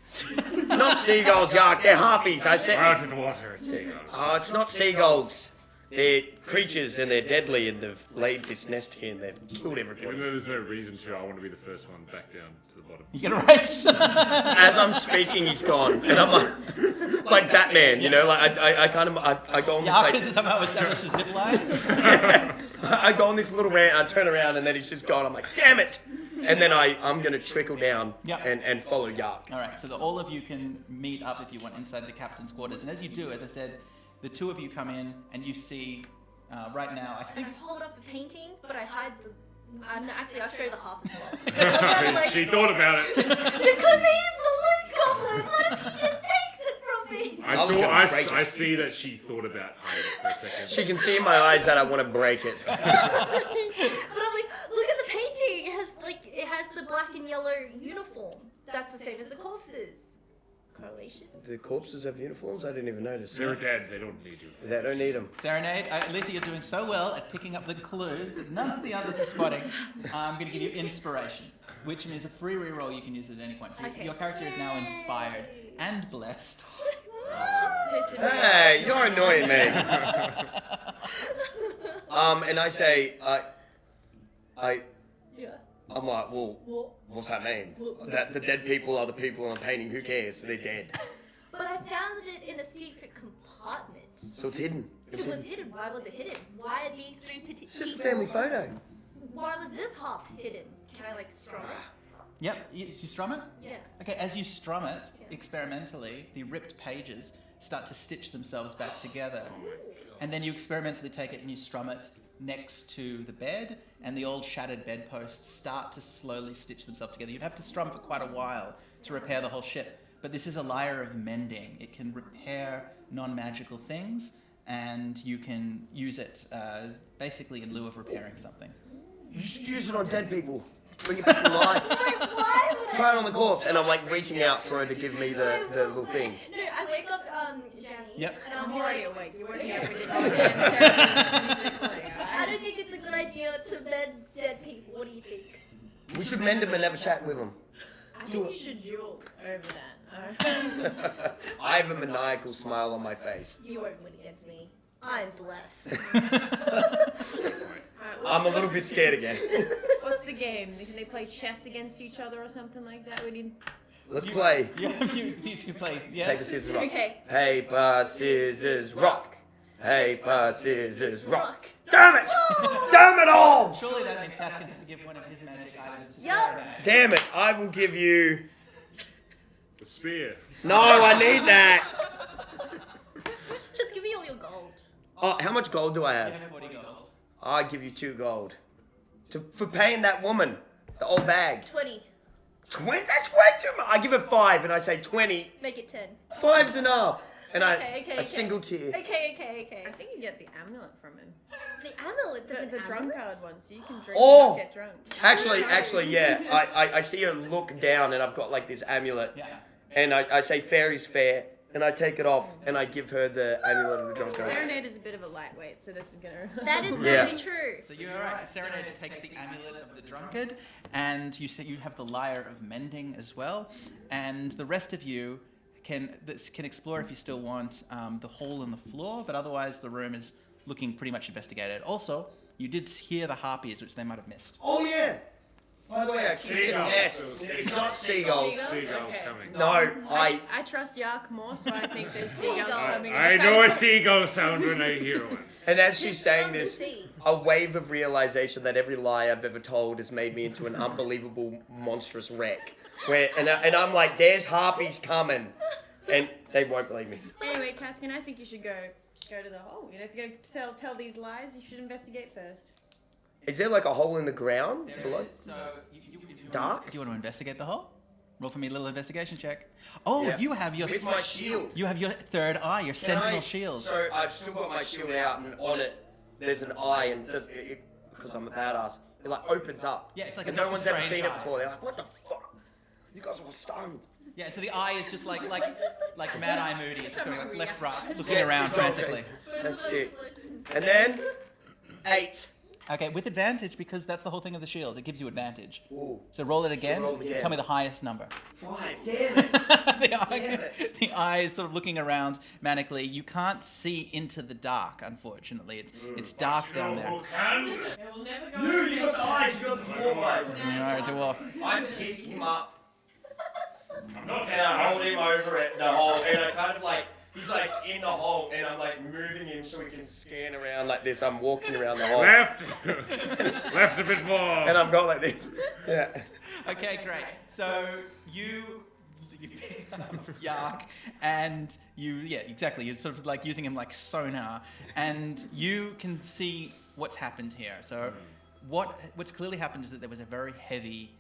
Not seagulls, Yark. They're harpies. I said. Out in the water, it's seagulls. Oh, it's not seagulls. They're creatures and they're deadly, and they've laid this nest here and they've killed Even everybody. though there's no reason to, I want to be the first one back down to the bottom. You get a race. As I'm speaking, he's gone, and I'm like Batman, you know, like I go on this Yark like, has somehow established a zip line. I go on this little rant, I turn around, and then he's just gone. I'm like, damn it! And then I'm gonna trickle down Yep. and follow Yark. All right, so all of you can meet up if you want inside the captain's quarters. And as you do, as I said, the 2 of you come in and you see right now, I And think, I hold up a painting, but I hide the. Actually, I'll show you the harp as well. She thought about it. Because he's the Loot Goblin! What if he just was gonna break it. I see that she thought about hiding it for a second. She can see in my eyes that I want to break it. But I'm like, look at the painting. It has the black and yellow uniform. That's the same as the corpses. Correlation. The corpses have uniforms? I didn't even notice. They're dead. They don't need you. They don't need them. Serenade, Lisa, you're doing so well at picking up the clues that none of the others are spotting. I'm going to give you inspiration, which means a free reroll you can use at any point. So Okay. your character is now inspired and blessed. Pissing me off. Hey, you're annoying me. And I say, Yeah. I'm like, well, what's that mean? That the dead people are the people I'm painting. Who cares? They're dead. But I found it in a secret compartment. So it's hidden. It was hidden. Why was it hidden? Why are these three particular? It's just a family photo. Why was this harp hidden? Can I strum it? Yep, you strum it? Yeah. Okay, as you strum it, experimentally, the ripped pages start to stitch themselves back together. And then you experimentally take it and you strum it next to the bed, and the old shattered bedposts start to slowly stitch themselves together. You'd have to strum for quite a while to repair the whole ship. But this is a lyre of mending. It can repair non-magical things, and you can use it basically in lieu of repairing something. You should use it on dead people. Bring it back to life. Wait, why would Try it on the corpse. And I'm like reaching out for her to give me the little thing. No, I wake up, Jenny. Yep. And I'm I'm already like, awake. You weren't here for the damn music playing. I don't think it's a good idea to mend dead people. What do you think? We should mend them and have a chat with them. I think you should duel over that. I have a maniacal smile on my face. You won't win against me. I'm blessed. I'm a little bit scared again. What's the game? Can they play chess against each other or something like that? We need. Let's play. You play, yeah? Paper, scissors, rock. Okay. Paper, scissors, rock. Paper, scissors, rock. Damn it! Damn it all! Surely that means Caskin has to give one of his magic items to Yup. Serenade. Damn it! I will give you. The spear. No, I need that. Just give me all your gold. Oh, how much gold do I You have? have 40 gold. I give you 2 gold. For paying that woman, the old bag. 20. 20? That's way too much. I give her 5 and I say 20. Make it 10. 5's enough. And Okay. a single tear. Okay. I think you get the amulet from him. The amulet. There's The an drunkard amulet? one, so you can drink Oh! and not get drunk. Actually, yeah. I see her look down and I've got like this amulet. Yeah. And I say fairy's fair. And I take it off and I give her the amulet of the drunkard. Serenade is a bit of a lightweight, so this is gonna. That is Yeah. very true. So you're right. Serenade takes the amulet of the drunkard, and you say you have the lyre of mending as well, and the rest of you can explore if you still want the hole in the floor, but otherwise the room is looking pretty much investigated. Also, you did hear the harpies, which they might have missed. Oh yeah. By the way, I kicked a Seagulls. nest. It's not seagulls. Seagulls Okay. coming. No, I. I trust Yark more, so I think there's seagulls Seagull. coming. I know a seagull sound when I hear one. And as she's saying From the this, sea. a wave of realization that every lie I've ever told has made me into an unbelievable, monstrous wreck. And I'm like, there's harpies coming. And they won't believe me. Anyway, Caskin, I think you should go to the hole. You know, if you're gonna tell these lies, you should investigate first. Is there like a hole in the ground There below? is, so Dark? Do you want to investigate the hole? Roll for me a little investigation check. Oh, Yeah. you have your With my shield. You have your third eye, your sentinel shield. So I've still got my shield out, and on it there's an eye, and because I'm a badass, it like opens up. Yeah, it's like and a no Doctor one's ever Strange seen it eye. before. They're like, what the fuck? You guys are all stoned. Yeah, and so the eye is just like Mad Eye Moody. It's going like left, right, looking Yeah, it's around control frantically. That's sick. And then 8. Okay, with advantage because that's the whole thing of the shield. It gives you advantage. Ooh. So roll it again. roll it again. Tell me the highest number. 5. Damn it. The eye is sort of looking around manically. You can't see into the dark, unfortunately. It's dark down there. Who can? It will never go. You got the eyes. You got the dwarf eyes. Alright, dwarf. I pick him up I'm not and I hold him over at the hole, and I kind of like. He's like in the hole, and I'm like moving him so he can scan around like this. I'm walking around the hole. left. Left a bit more. And I'm going like this. Yeah. Okay, great. So you pick up Yark, and you're sort of like using him like sonar, and you can see what's happened here. So what's clearly happened is that there was a very heavy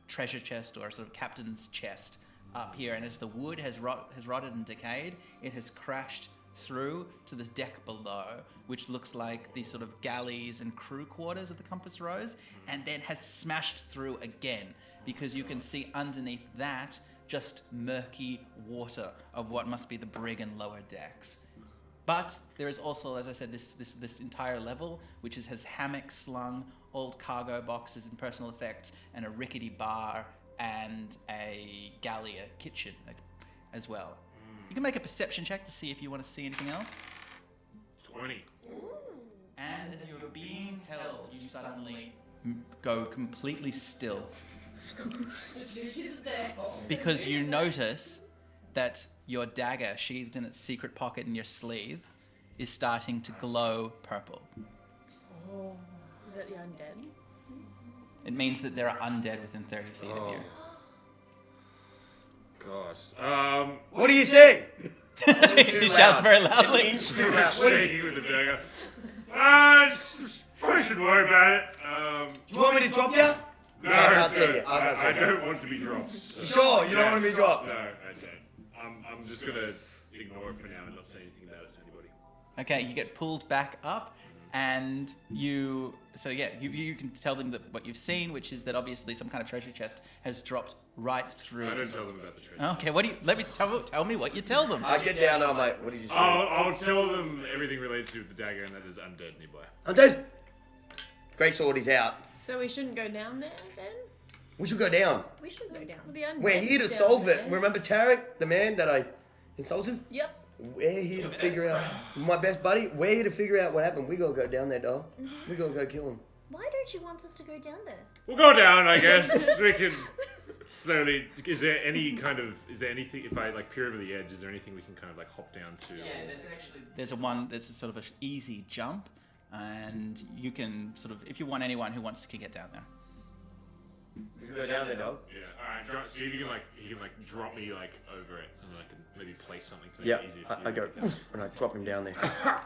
treasure chest or a sort of captain's chest up here, and as the wood has rotted and decayed, it has crashed through to the deck below, which looks like the sort of galleys and crew quarters of the Compass Rose, and then has smashed through again, because you can see underneath that just murky water of what must be the brig and lower decks. But there is also, as I said, this entire level, which has hammocks slung, old cargo boxes and personal effects, and a rickety bar, and a galley, a kitchen as well. You can make a perception check to see if you want to see anything else. 20. And as you're being held, you suddenly go completely still. Because you notice that your dagger, sheathed in its secret pocket in your sleeve, is starting to glow purple. Oh, is that the undead? It means that there are undead within 30 feet of you. God. What do you say? He shouts very loudly. I'm shaking with the dagger. Probably should worry about it. Do you want me to drop you? No, I can't see it. I don't want to be dropped. So. Sure, you don't want to be dropped. No, I don't. I'm just gonna ignore it for now and not say anything about it to anybody. Okay, you get pulled back up, and you can tell them that what you've seen, which is that obviously some kind of treasure chest has dropped right through. I don't tell them about the treasure. Okay, what do you? Let me tell me what you tell them. I get down on my. What did you say? I'll tell them everything related to the dagger and that there's undead nearby. I'm dead. Great sword is out. So we shouldn't go down there then? We should go down. We should go down. The undead We're here to down solve it. there. Remember Tarek, the man that I insulted? Yep. We're here to figure out. My best buddy. We're here to figure out what happened. We gotta go down there, dog. We gotta go kill him. Why don't you want us to go down there? We'll go down, I guess. We can slowly. Is there anything if I like peer over the edge? Is there anything we can kind of like hop down to? Yeah, there's a sort of an easy jump, and you can sort of, if you want anyone who wants to get down there. We can go down there, dog. Yeah. All right. See if you can drop me like over it, and then I can maybe place something to make Yeah, it easier. For I you go to get down. and I drop him down there.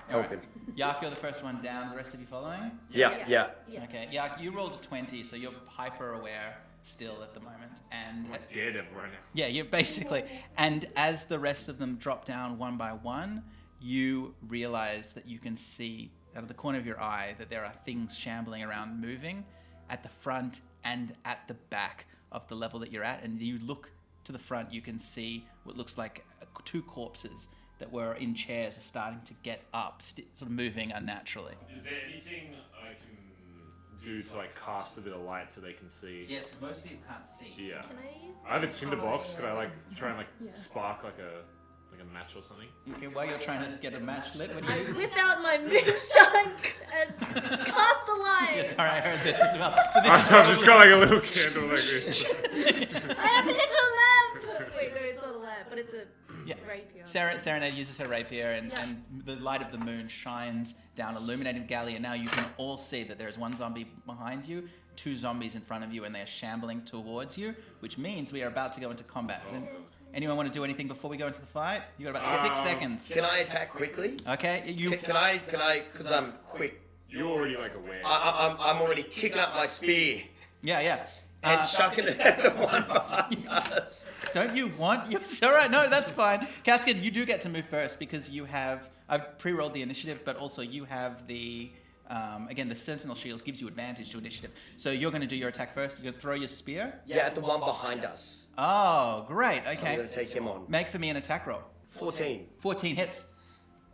Help him. Yak, you're the first one down. The rest of you following? Yeah. Okay. Yak, you rolled a 20, so you're hyper aware still at the moment, and I'm a daredevil right now. yeah, you're basically. And as the rest of them drop down one by one, you realize that you can see out of the corner of your eye that there are things shambling around, moving at the front and at the back of the level that you're at. And you look to the front, you can see what looks like two corpses that were in chairs are starting to get up, sort of moving unnaturally. Is there anything I can do to like cast a bit of light so they can see? Yes, most people can't see. Yeah. Can I use? I have a tinderbox. Could I like try and spark like a match or something? Okay, while you're trying to get a match lit, what do I you do? whip out my moonshine and cast the light. Yeah, sorry, I heard this as well. So this is I've just got like a little candle like this. I have a little lamp. Wait, no, it's not a lamp, but it's a Yeah. rapier. Serenade uses her rapier, and the light of the moon shines down, illuminating the galley, and now you can all see that there is one zombie behind you, two zombies in front of you, and they are shambling towards you, which means we are about to go into combat. Does anyone want to do anything before we go into the fight? You got about 6 seconds. Can I attack quickly? Okay, you. Can I? Because I'm quick. You're already like aware. I'm already kicking up my spear Yeah. and chucking it at the one behind us. Don't you want? It's all right. No, that's fine. Cascade, you do get to move first because you have. I've pre-rolled the initiative, but also you have the. Again, the Sentinel Shield gives you advantage to initiative. So you're going to do your attack first. You're going to throw your spear. Yeah, at the one behind us. Oh, great. So I'm Okay. going to take him on. Make for me an attack roll. 14. 14 hits.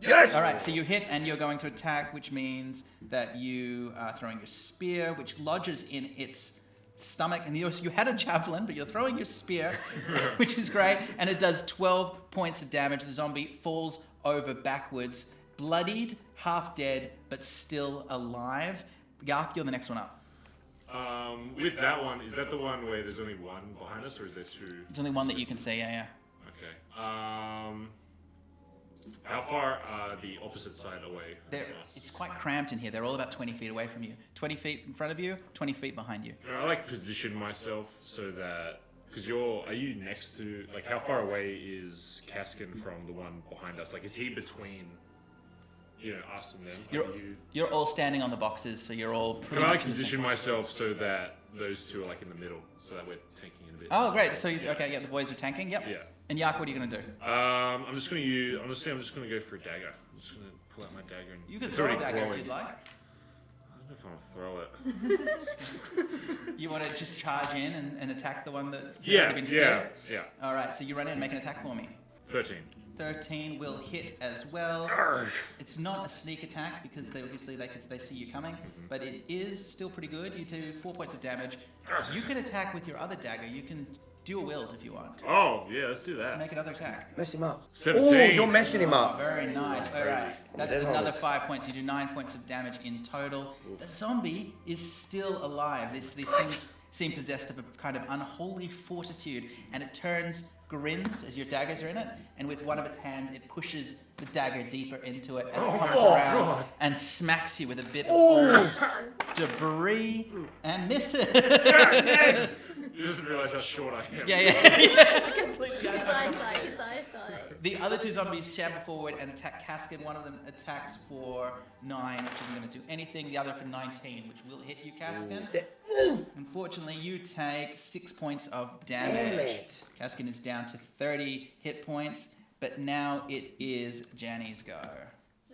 Yes! All right, so you hit and you're going to attack, which means that you are throwing your spear, which lodges in its stomach. And you had a javelin, but you're throwing your spear, which is great. And it does 12 points of damage. The zombie falls over backwards, bloodied, half dead, but still alive. Yark, you're the next one up. With that one, is that the one where there's only one behind us, or is there two? There's only one that you can see, yeah. Okay. How far are the opposite side away from us? It's quite cramped in here. They're all about 20 feet away from you. 20 feet in front of you, 20 feet behind you. Can I like position myself so that, because are you next to, like how far away is Kaskin from the one behind us? Like is he between ask them then. You're all standing on the boxes, so you're all pretty Can I much in the same position place. myself so that those two are like in the middle, so that we're tanking in a bit? Oh, great. So, the boys are tanking. Yep. Yeah. And Yak, what are you going to do? I'm just gonna use. Honestly, I'm just gonna go for a dagger. I'm just gonna pull out my dagger and. You can it's throw a already dagger glowing. if you'd like. I don't know if I want to throw it. You want to just charge in and attack the one that's Yeah, already been scared? yeah. All right, so you run in and make an attack for me. 13. 13 will hit as well. It's not a sneak attack because they see you coming, but it is still pretty good. You do 4 points of damage. You can attack with your other dagger. You can do a wield if you want. Oh, yeah, let's do that. Make another attack. Mess him up. 17. Oh, you're messing him up. Very nice. All right, that's There's another always- 5 points. You do 9 points of damage in total. The zombie is still alive. These things seem possessed of a kind of unholy fortitude, and it turns, grins as your daggers are in it, and with one of its hands, it pushes the dagger deeper into it as it comes around God. and smacks you with a bit of old debris and misses. He doesn't realise how short I am. Yeah, completely. I His know. eyesight, his eyesight. The other two zombies shamble forward and attack Caskin. One of them attacks for 9, which isn't going to do anything. The other for 19, which will hit you, Caskin. Unfortunately, you take 6 points of damage. Damn it. Caskin is down to 30 hit points, but now it is Janny's go.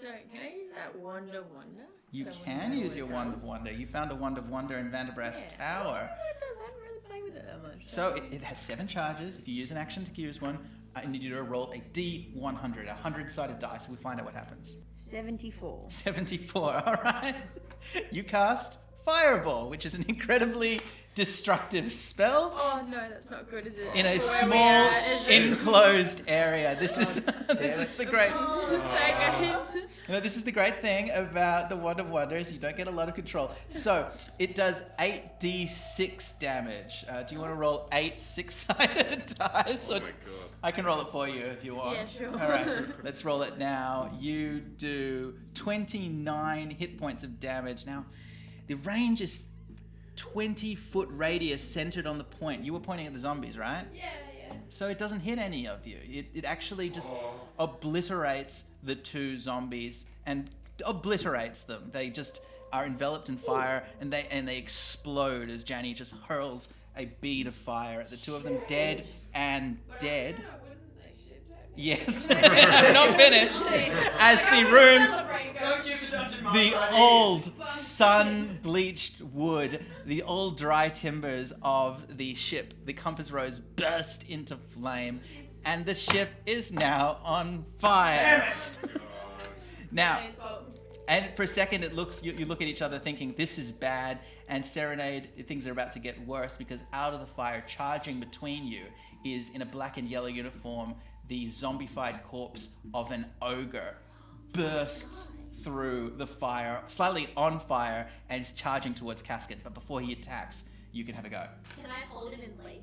So, can I use that Wand of Wonder? You So can we know use what your it Wand does? of Wonder. You found a Wand of Wonder in Vanderbrast's Yeah. I Tower. don't know what it does. I haven't really played with it that much. So it has 7 charges. If you use an action to use one, I need you to roll a D100, a 100-sided dice. We'll find out what happens. 74. 74, all right. You cast Fireball, which is an incredibly destructive spell Oh no, that's not good, is it? in a For where we small, are, is it? enclosed area. This is the great. Oh, so guys. This is the great thing about the Wand of Wonder is you don't get a lot of control. So it does 8d6 damage. Do you want to roll 8 6-sided dice? Oh Or my god. I can roll it for you if you want. Yeah, sure. All right, let's roll it now. You do 29 hit points of damage. Now, the range is 20-foot radius centered on the point. You were pointing at the zombies, right? Yeah. So it doesn't hit any of you. It actually just obliterates the 2 zombies and obliterates them. They just are enveloped in fire and they explode as Janny just hurls a bead of fire at the 2 of them, dead and dead. Yes, I'm not finished. As the room, the old sun-bleached wood, the old dry timbers of the ship, the compass rose burst into flame, and the ship is now on fire. Now, and for a second, you look at each other thinking, this is bad, and Serenade, things are about to get worse because out of the fire, charging between you, is in a black and yellow uniform, the zombified corpse of an ogre bursts through the fire, slightly on fire, and is charging towards Casket. But before he attacks, you can have a go. Can I hold him in place?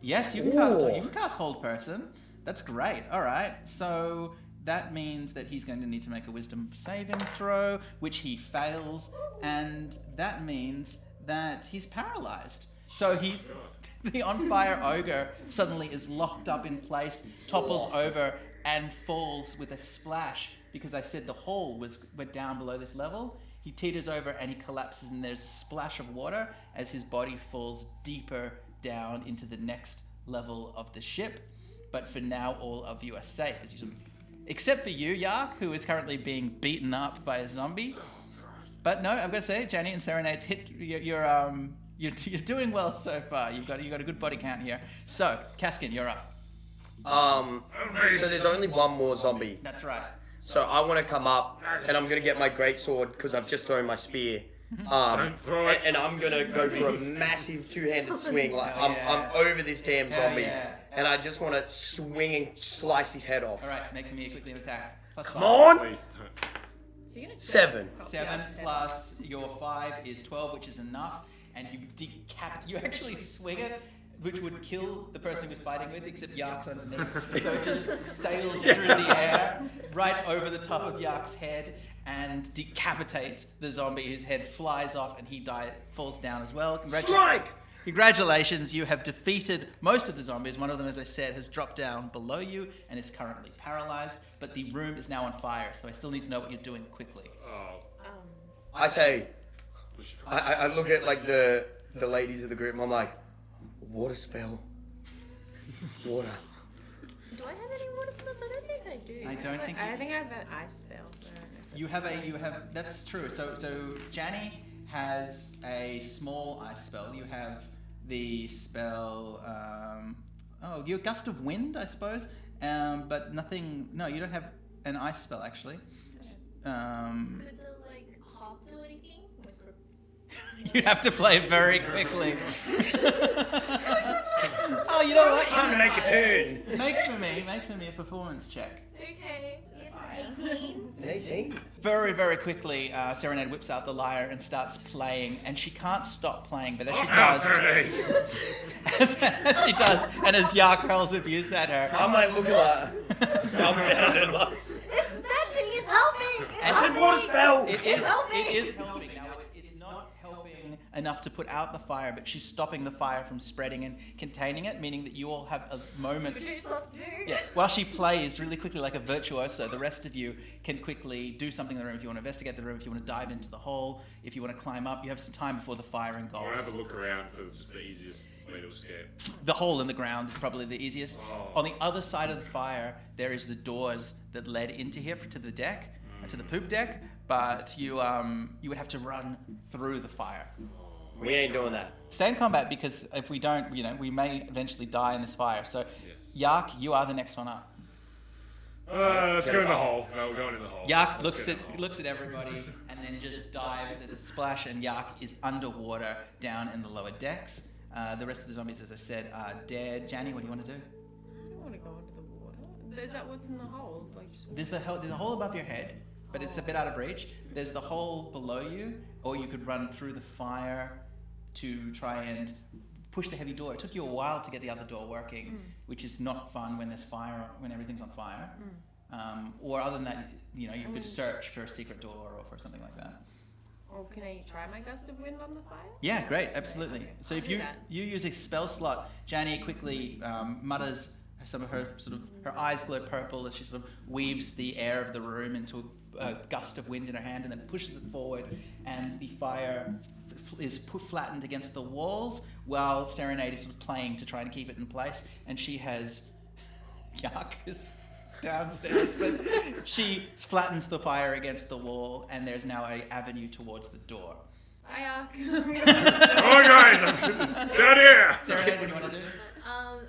Yes, you can cast Hold Person. That's great. All right. So that means that he's going to need to make a Wisdom saving throw, which he fails, and that means that he's paralyzed. So the on-fire ogre suddenly is locked up in place, topples over, and falls with a splash. Because I said the hole went down below this level. He teeters over and he collapses, and there's a splash of water as his body falls deeper down into the next level of the ship. But for now, all of you are safe, as you except for you, Yark, who is currently being beaten up by a zombie. But no, I've got to say, Janny and Serenade's hit. You're doing well so far. You've got a good body count here. So, Caskin, you're up. So there's only one more zombie. That's right. So I want to come up, and I'm gonna get my greatsword because I've just thrown my spear. Don't throw it. And I'm gonna go for a massive 2-handed swing. Like I'm over this damn Hell zombie, yeah. and I just want to swing and slice his head off. All right, make me a quickly attack. Plus Come 5. on, Please don't. 7. 7 plus your 5 is 12, which is enough. And you actually swing it, which would kill the person he was fighting with, except Yark's underneath. So it just sails through the air, right over the top of Yark's head, and decapitates the zombie, whose head flies off, and he falls down as well. Strike! Congratulations, you have defeated most of the zombies. One of them, as I said, has dropped down below you and is currently paralyzed, but the room is now on fire, so I still need to know what you're doing quickly. I say, I look at like the ladies of the group and I'm like, water spell. Water. Do I have any water spells? I don't think I do. I don't think I think I have an ice spell. But I don't know if you have that's true. So Janny has a small ice spell. You have the spell your gust of wind, I suppose. But nothing. No, you don't have an ice spell actually. Could the harp do anything? You have to play very quickly. Oh, you know what? Time to make a turn. Make for me a performance check. Okay. It's 18. 18. Very, very quickly, Serenade whips out the lyre and starts playing, and she can't stop playing, but as she does, as she does, and as Yark hurls abuse at her, I'm like looking like dumbfounded. Like, It's venting. It's helping. It's I said water spell. it It's helping. is helping. Now it's not helping enough to put out the fire, but she's stopping the fire from spreading and containing it, meaning that you all have a moment. Yeah, while she plays really quickly like a virtuoso, the rest of you can quickly do something in the room. If you want to investigate the room, if you want to dive into the hole, if you want to climb up, you have some time before the fire I want to have engulfs. a look around for just the easiest way to escape. The hole in the ground is probably the easiest. Oh. On the other side of the fire, there is the doors that led into here to the deck, to the poop deck, but you would have to run through the fire. We ain't doing that. Stay in combat because if we don't, we may eventually die in this fire. So, Yark, you are the next one up. Let's go in the hole. No, we're going in the hole. Yark Let's go in the hole. looks at everybody and then just dives. There's a splash and Yark is underwater down in the lower decks. The rest of the zombies, as I said, are dead. Janny, what do you want to do? I don't want to go into the water. Is that what's in the hole? Like just There's a hole above your head, but it's a bit out of reach. There's the hole below you, or you could run through the fire to try and push the heavy door. It took you a while to get the other door working, which is not fun when there's fire, when everything's on fire. Or other than that, you could search for a secret door or for something like that. Or can I try my gust of wind on the fire? Yeah, great, absolutely. Okay. So if I'll do you that. use a spell slot, Janny quickly mutters some of her her eyes glow purple as she sort of weaves the air of the room into a gust of wind in her hand and then pushes it forward, and the fire is flattened against the walls while Serenade is sort of playing to try and keep it in place, and she has Yark is downstairs, but she flattens the fire against the wall, and there's now an avenue towards the door. Hi, Ark. Oh, guys, I'm down here. Serenade, what do you want to do?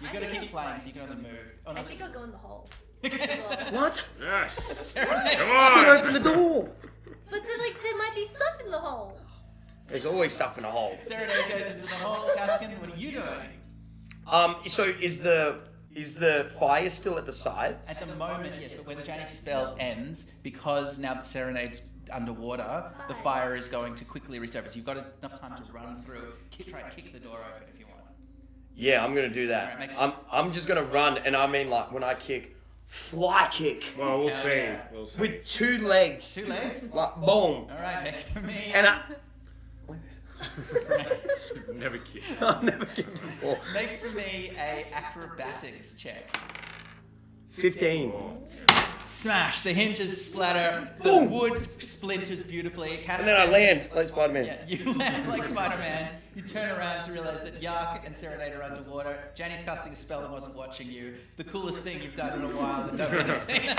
You've I got to think- keep playing, so you can only move. Oh, no, I think I'll go in the hole. What? Yes. Serenade. Come Could on. open the door. But then, there might be stuff in the hole. There's always stuff in a hole. Serenade goes into the hole. Caskin, what are you doing? So is the fire still at the sides? At the moment, yes, but when Janny's spell ends, because now that Serenade's underwater, the fire is going to quickly resurface. You've got enough time to run through, try and kick the door open if you want. Yeah, I'm gonna do that. Alright, make I'm just gonna run, and I mean like when I kick, fly kick Well, we'll Hell see. yeah. We'll see. with 2 legs, 2 legs? like boom, All right, make it for me. and I. Never kidding. I've never kicked before. Make for me a acrobatics check. 15. Smash! The hinges splatter. The Boom. wood splinters beautifully. And Caskin, then I land like Spider-Man. Yeah, you land like Spider-Man. You turn around to realize that Yark and Serenade are underwater. Janny's casting a spell and wasn't watching you. It's the coolest thing you've done in a while that nobody's seen.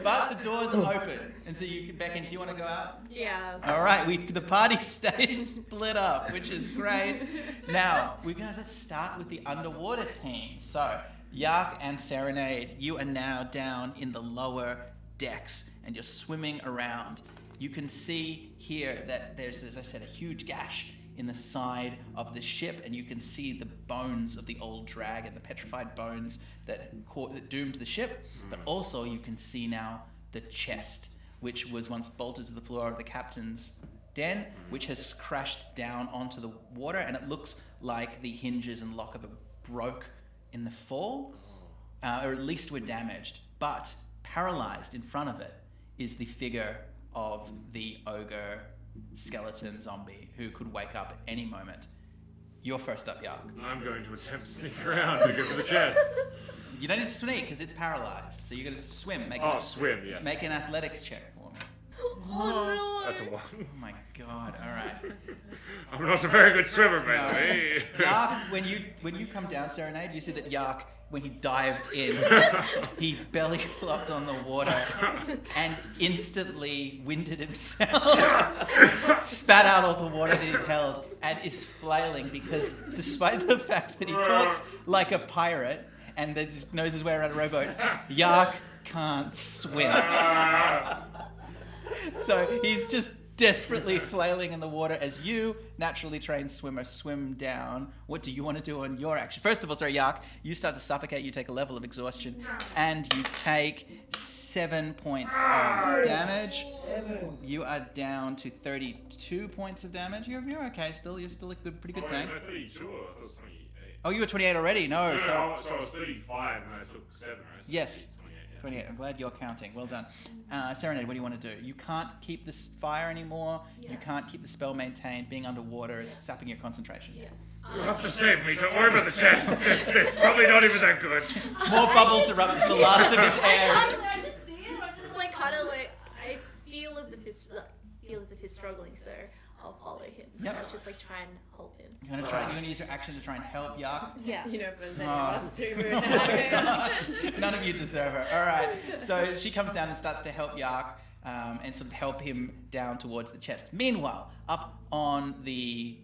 But the doors are open, and so you can beckon. Do you want to go out? Yeah. All right, the party stays split up, which is great. Now let's start with the underwater team. So Yark and Serenade, you are now down in the lower decks, and you're swimming around. You can see here that there's, as I said, a huge gash in the side of the ship, and you can see the bones of the old dragon, the petrified bones that doomed the ship. But also you can see now the chest, which was once bolted to the floor of the captain's den, which has crashed down onto the water, and it looks like the hinges and lock of it broke in the fall, or at least were damaged. But paralyzed in front of it is the figure of the ogre skeleton zombie who could wake up at any moment. You're first up, Yark. I'm going to attempt to sneak around to go for the chest. You don't need to sneak because it's paralyzed. So you're going to swim. Swim, yes. Make an athletics check for me. Oh no. That's a 1. Oh my god! All right. I'm not a very good swimmer, by the way. Yark, when you come down, Serenade, you see that Yark, when he dived in, he belly flopped on the water and instantly winded himself, spat out all the water that he'd held, and is flailing because despite the fact that he talks like a pirate and that he knows his way around a rowboat, Yark can't swim. So he's just desperately flailing in the water as you, naturally trained swimmer, swim down. What do you want to do on your action? First of all, sorry, Yark, you start to suffocate. You take a level of exhaustion, and you take 7 points of damage. You are down to 32 points of damage. You're okay still. You're still a pretty good tank. I thought I thought it was 28. Oh, you were 28 already? No, So so... I was 35 and I took 7, right? So Yes. 28, yeah. 28. I'm glad you're counting. Well done. Serenade, what do you want to do? You can't keep this fire anymore. You can't keep the spell maintained. Being underwater is sapping your concentration. Yeah. You'll have to save me. Don't worry about the chest. It's probably not even that good. More bubbles erupt as the last of his airs. I just see it. I'm just like kind of like I feel as if he's struggling, so I'll follow him. Yep. I'll just like try and help him. You're gonna use your action to try and help Yark. Yeah. You know, if there's any Oh. of us two who Oh are now my God. None of you deserve her. All right. So she comes down and starts to help Yark and sort of help him down towards the chest. Meanwhile, up on the,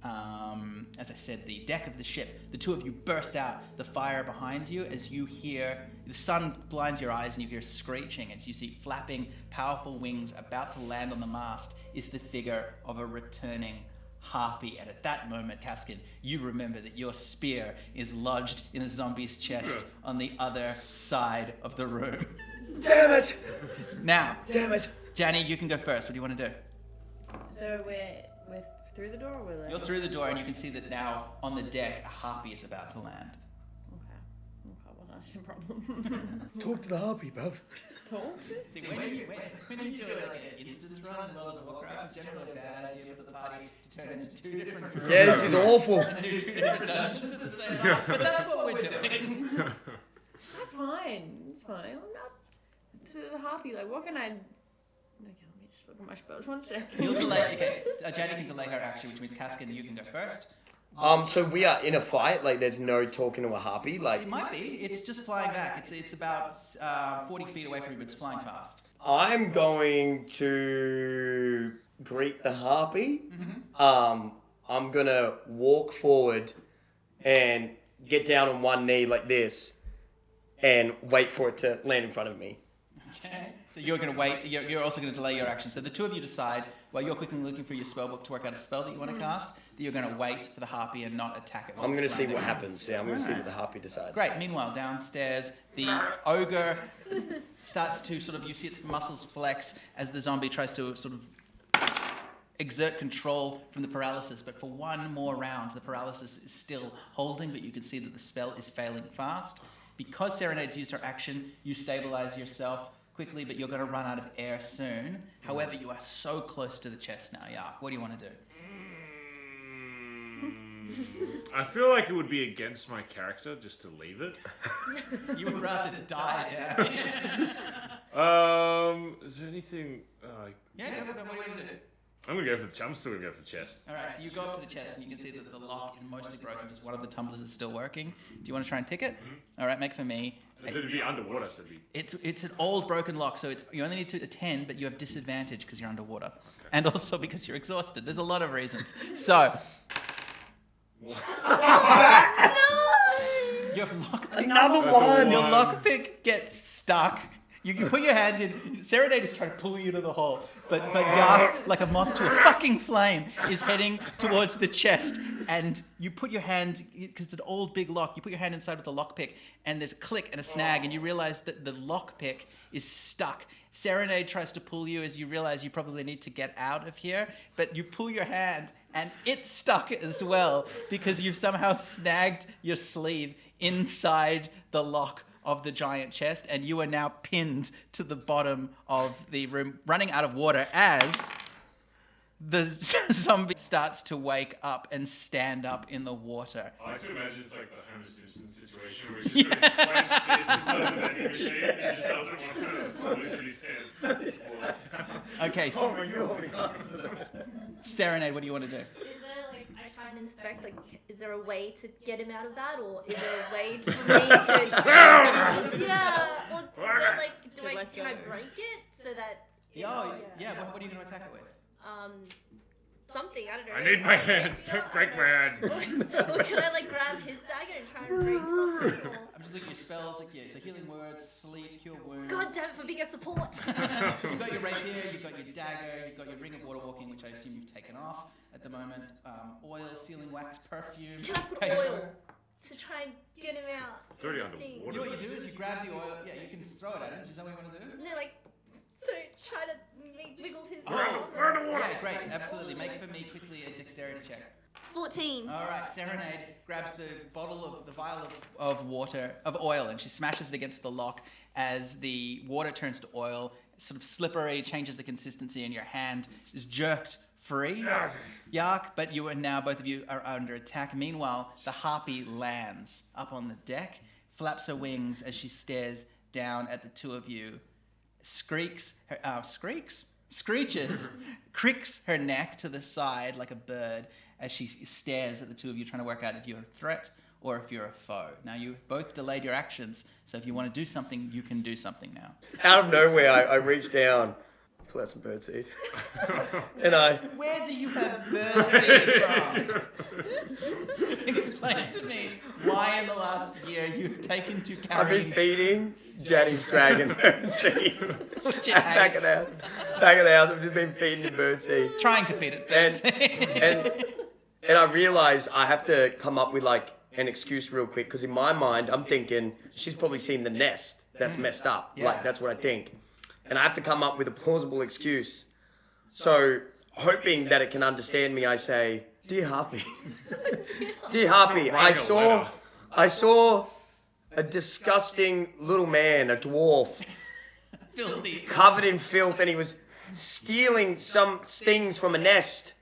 as I said, the deck of the ship, the two of you burst out, the fire behind you as you hear, the sun blinds your eyes and you hear screeching as you see flapping powerful wings about to land on the mast is the figure of a returning harpy. And at that moment, Kaskin, you remember that your spear is lodged in a zombie's chest on the other side of the room. Damn it! Now, Damn it! Janny, you can go first. What do you want to do? So we're through the door or we're You're through the door and you can see that now on the deck a harpy is about to land. Okay, well that's the problem. Talk to the harpy, bruv. Talk? See, when you do it like an instance run in World of Warcraft, it's generally a bad idea for the party to turn into two different rooms. Yeah, this is awful. And do two different dungeons at the same time. But that's what we're doing. That's fine. It's fine. I'm not to the harpy. Like, what can I? Okay, let me just look at my spells. One second. You'll delay. Okay, Janny can delay her action, which means Kaskin, you can go first. So we are in a fight. Like, there's no talking to a harpy. Like, It might be. It's just flying back. It's about 40 feet away from you, but it's flying fast. I'm going to greet the harpy. I'm gonna walk forward and get down on one knee like this, and wait for it to land in front of me. Okay. So you're going to wait. You're also going to delay your action. So the two of you decide, while you're quickly looking for your spell book to work out a spell that you want to cast, that you're going to wait for the harpy and not attack it. while I'm gonna it's see landing. what happens. Yeah, I'm gonna see what the harpy decides. Great. Meanwhile, downstairs, the ogre starts to sort of, you see its muscles flex as the zombie tries to sort of exert control from the paralysis. But for one more round, the paralysis is still holding, but you can see that the spell is failing fast. Because Serenade's used her action, you stabilize yourself quickly, but you're going to run out of air soon. However, you are so close to the chest now, Yark. What do you want to do? I feel like it would be against my character just to leave it. You would rather die down. Is there anything? Yeah, go for it. What do you want to do? I'm gonna go for the. I'm still gonna go for chest. All right, so you go up to the chest and you can see that the lock is mostly broken. Just one of the tumblers is still working. Do you want to try and pick it? All right, make for me. It'd be underwater, so it'd be. It's an old broken lock, so you only need to a 10, but you have disadvantage because you're underwater, and also because you're exhausted. There's a lot of reasons. So you have lockpick. Another one. Your lockpick gets stuck. You can put your hand in. Serenade is trying to pull you to the hole, but Yark, like a moth to a fucking flame, is heading towards the chest. And you put your hand, because it's an old big lock, you put your hand inside with the lockpick, and there's a click and a snag, and you realize that the lockpick is stuck. Serenade tries to pull you as you realize you probably need to get out of here, but you pull your hand, and it's stuck as well because you've somehow snagged your sleeve inside the lock of the giant chest, and you are now pinned to the bottom of the room, running out of water as the zombie starts to wake up and stand up in the water. I like to imagine it's like the Homer Simpson situation where he's just got his clenched fist inside the vending machine and he just doesn't want to loosen his head. Okay, Oh, are you holding on? Serenade, what do you want to do? Is there like I try and inspect is there a way to get him out of that, or is there a way for me to yeah, or is there, like can I break it so that Yeah, what are you going to attack it with? something, I don't know. I need my hands, don't break my hand. Or can I like grab his dagger and try and break something? Or... I'm just looking at your spells, like, yeah, so healing words, sleep, cure wounds. God damn it for being a support! You've got your rapier, you've got your dagger, you've got your ring of water walking, which I assume you've taken off at the moment. Oil, sealing wax, perfume. Can I put oil to try and get him out? It's already You know underwater. what you do is you grab the oil, yeah, you can throw it at him. Is that what you want to do? No, like, so try to wiggle his We're in the water. Yeah, great, absolutely. Make for me quickly a dexterity check. 14. All right, Serenade grabs the vial of oil, and she smashes it against the lock as the water turns to oil. It's sort of slippery, changes the consistency, and your hand is jerked free. Yark, but you are now, both of you are under attack. Meanwhile, the harpy lands up on the deck, flaps her wings as she stares down at the two of you, screeches, cricks her neck to the side like a bird as she stares at the two of you, trying to work out if you're a threat or if you're a foe. Now, you've both delayed your actions, so if you want to do something, you can do something now. Out of nowhere, I reach down, pull out some birdseed, and Where do you have birdseed from? Explain to me why in the last year you've taken to I've been carrying feeding Jenny's dragon birdseed. which it Back of hates. the house. Back of the house, I've just been feeding him birdseed. Trying to feed it birdseed. And I realize I have to come up with like an excuse real quick, because in my mind I'm thinking she's probably seen the nest that's messed up. Yeah. Like that's what I think, and I have to come up with a plausible excuse. So hoping that it can understand me, I say, "Dear Harpy, dear Harpy, I saw a disgusting little man, a dwarf, Filthy. covered in filth, and he was stealing some things from a nest.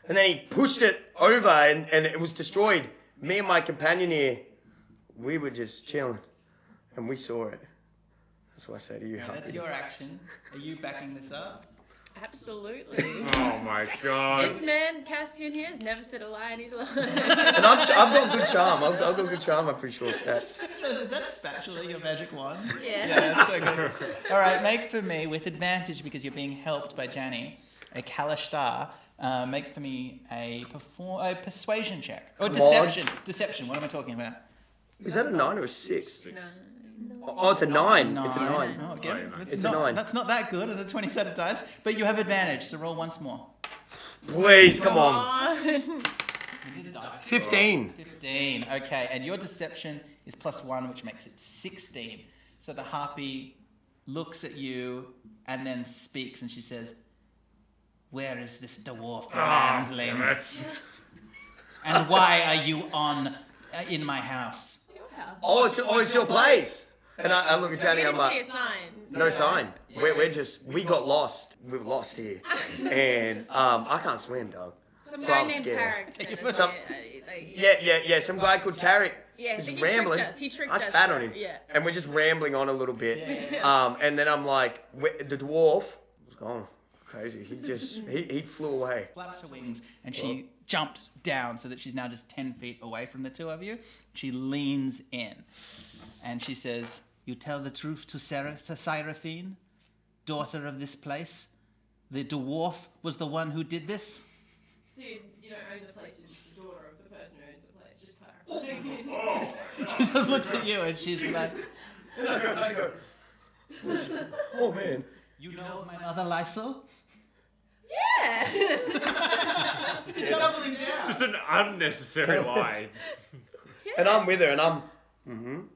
And then he pushed it over and it was destroyed. Me and my companion here, we were just chilling and we saw it. That's what I say to you, Harpy. That's your action. Are you backing this up? Absolutely. Oh my god. This man, Cassian here, has never said a lie in his life. And I've got good charm. I've got good charm, I'm pretty sure. Stats. Is that spatula your magic wand? Yeah. Yeah, that's so good. All right, make for me, with advantage because you're being helped by Janny, a Kalashtar. Make for me a persuasion check. Or Come deception. Deception, what am I talking about? Is that a 9 or a 6? No. Oh, it's a 9. It's a 9. Oh, again, Oh, yeah, it's It's a not, 9. That's not that good on a 20-sided dice, but you have advantage, so roll once more. Please, come on. We need a dice. 15. 15, okay, and your deception is +1, which makes it 16. So the harpy looks at you and then speaks, and she says, "Where is this dwarf landling? And why are you in my house?" Oh, it's your place. And I look at We Jenny, didn't I'm see a like, sign. no sign. We got lost. We were lost here. And I can't swim, dog. Some So guy I'm named scared. Tarek sent us Some- here. Yeah. Some guy called Tarek. Yeah, I was think rambling. He tricked I us. spat on him. Yeah. And we're just rambling on a little bit. And then I'm like, the dwarf was gone. Crazy. He flew away. Flaps her wings and she jumps down so that she's now just 10 feet away from the two of you. She leans in and she says, "You tell the truth to Seraphine, daughter of this place? The dwarf was the one who did this?" So you don't own the place, you're just the daughter of the person who owns the place, just clarifying. She just looks at you and she's like, I go, oh man. "You know of my mother, Lysel?" Yeah. Doubling down. Just an unnecessary lie. And I'm with her and I'm, You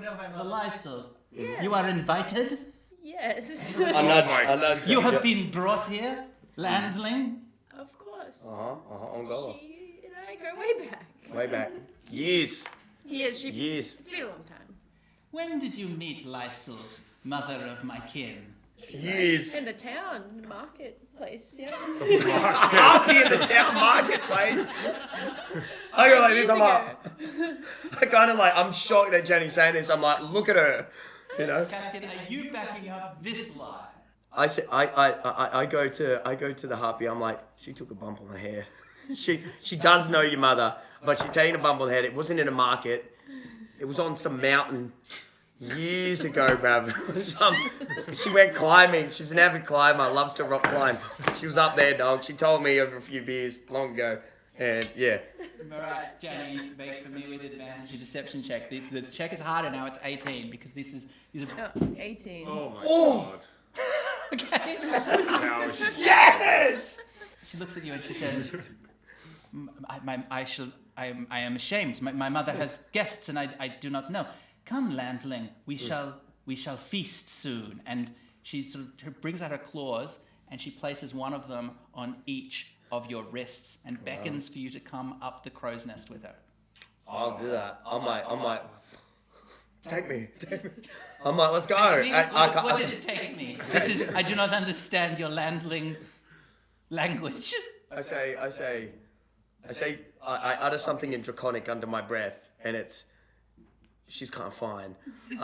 know my mother, Lysel. You are invited. Yes. I nudge. You have been brought here, landling. Of course. On go. She and I go way back. Way back. Years. Years. Years. It's been a long time. When did you meet Lysel, mother of my kin? Years. In the town marketplace, yeah. Harpy in the town marketplace. I go like this. I'm shocked that Jenny's saying this. I'm like, look at her. You know. Caskin, are you backing up this lie? I go to the harpy. I'm like, she took a bump on the head. She does know your mother, but she taken a bump on the head. It wasn't in a market. It was on some mountain years ago, bruv. She went climbing. She's an avid climber. Loves to rock climb. She was up there, dog. She told me over a few beers long ago. And yeah. Alright, Jenny, make for me with advantage a deception check. The check is harder now. It's 18 because these are. 18. Oh my god. Okay. How is she- Yes. She looks at you and she says, I am ashamed. My mother has guests and I do not know. Come, landling, we shall feast soon. And she sort of brings out her claws and she places one of them on each of your wrists and beckons for you to come up the crow's nest with her. I'll do that. I'm like, take me. I'm like, let's go. What does take me? I do not understand your landling language. I utter something in Draconic under my breath, and she's kind of fine. Who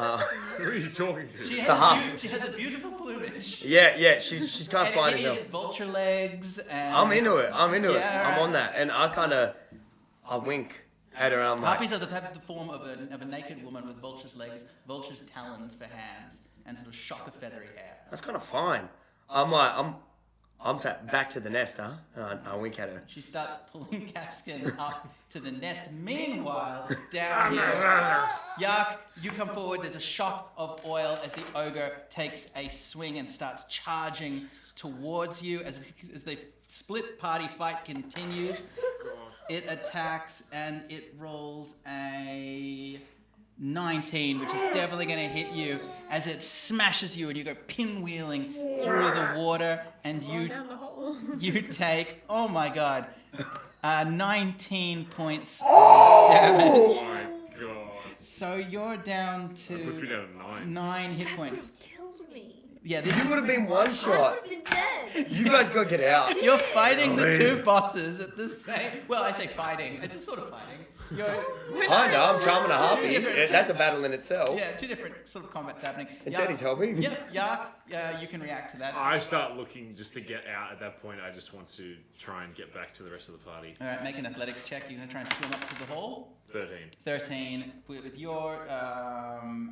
are you talking to? She has a beautiful plumage. Yeah, she's kind of fine And as hideous well. vulture legs. And I'm into it. Yeah, I'm on that, and I wink at her. I'm like, Harpies have the form of a naked woman with vulture's legs, vulture's talons for hands, and sort of shock of feathery hair. that's kind of fine. I'm sat back to the nest, huh? And I wink at her. She starts pulling Caskin up to the nest. Meanwhile, down here, Yark, you come forward. There's a shock of oil as the ogre takes a swing and starts charging towards you. As the split party fight continues, it attacks and it rolls a 19, which is definitely going to hit you as it smashes you and you go pinwheeling through the water and Down the hole. you take, oh my god, 19 points damage. Oh my god. So you're down That puts me to down to 9. 9 hit That points. killed me. Yeah, You would have been one I shot. would have been dead. You guys gotta get out. You're fighting the Golly. two bosses at the same. Well, I say fighting. It's just sort of fighting. You're, Kinda. I'm charming a harpy. Yeah, that's a battle in itself. yeah, two different sort of combats happening. And Yark- Jenny's helping. Yeah, Yark, you can react to that. I start looking just to get out. At that point, I just want to try and get back to the rest of the party. All right, make an athletics check. You're gonna try and swim up to the hole. 13. 13 with your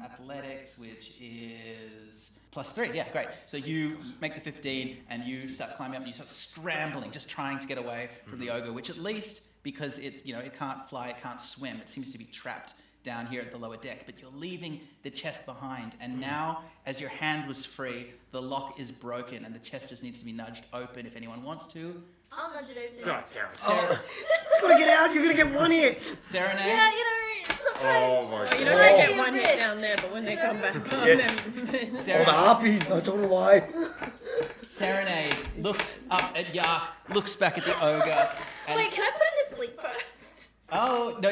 athletics, which is +3. Yeah, great. So you make the 15 and you start climbing up and you start scrambling, just trying to get away from the ogre, which at least, because it can't fly, it can't swim, it seems to be trapped down here at the lower deck, but you're leaving the chest behind. And now, as your hand was free, the lock is broken and the chest just needs to be nudged open if anyone wants to. I'll nudge it open. God damn it. Sarah, Gotta get out. You're gonna get one hit. Serenade. Yeah, sometimes. Oh my You god. know they get Oh. one hit down there, but when they come back on, Yes. then Oh, the Serenade. harpy. I don't know why. Serenade looks up at Yark, looks back at the ogre. And Wait, can I put it in sleep first? Oh no,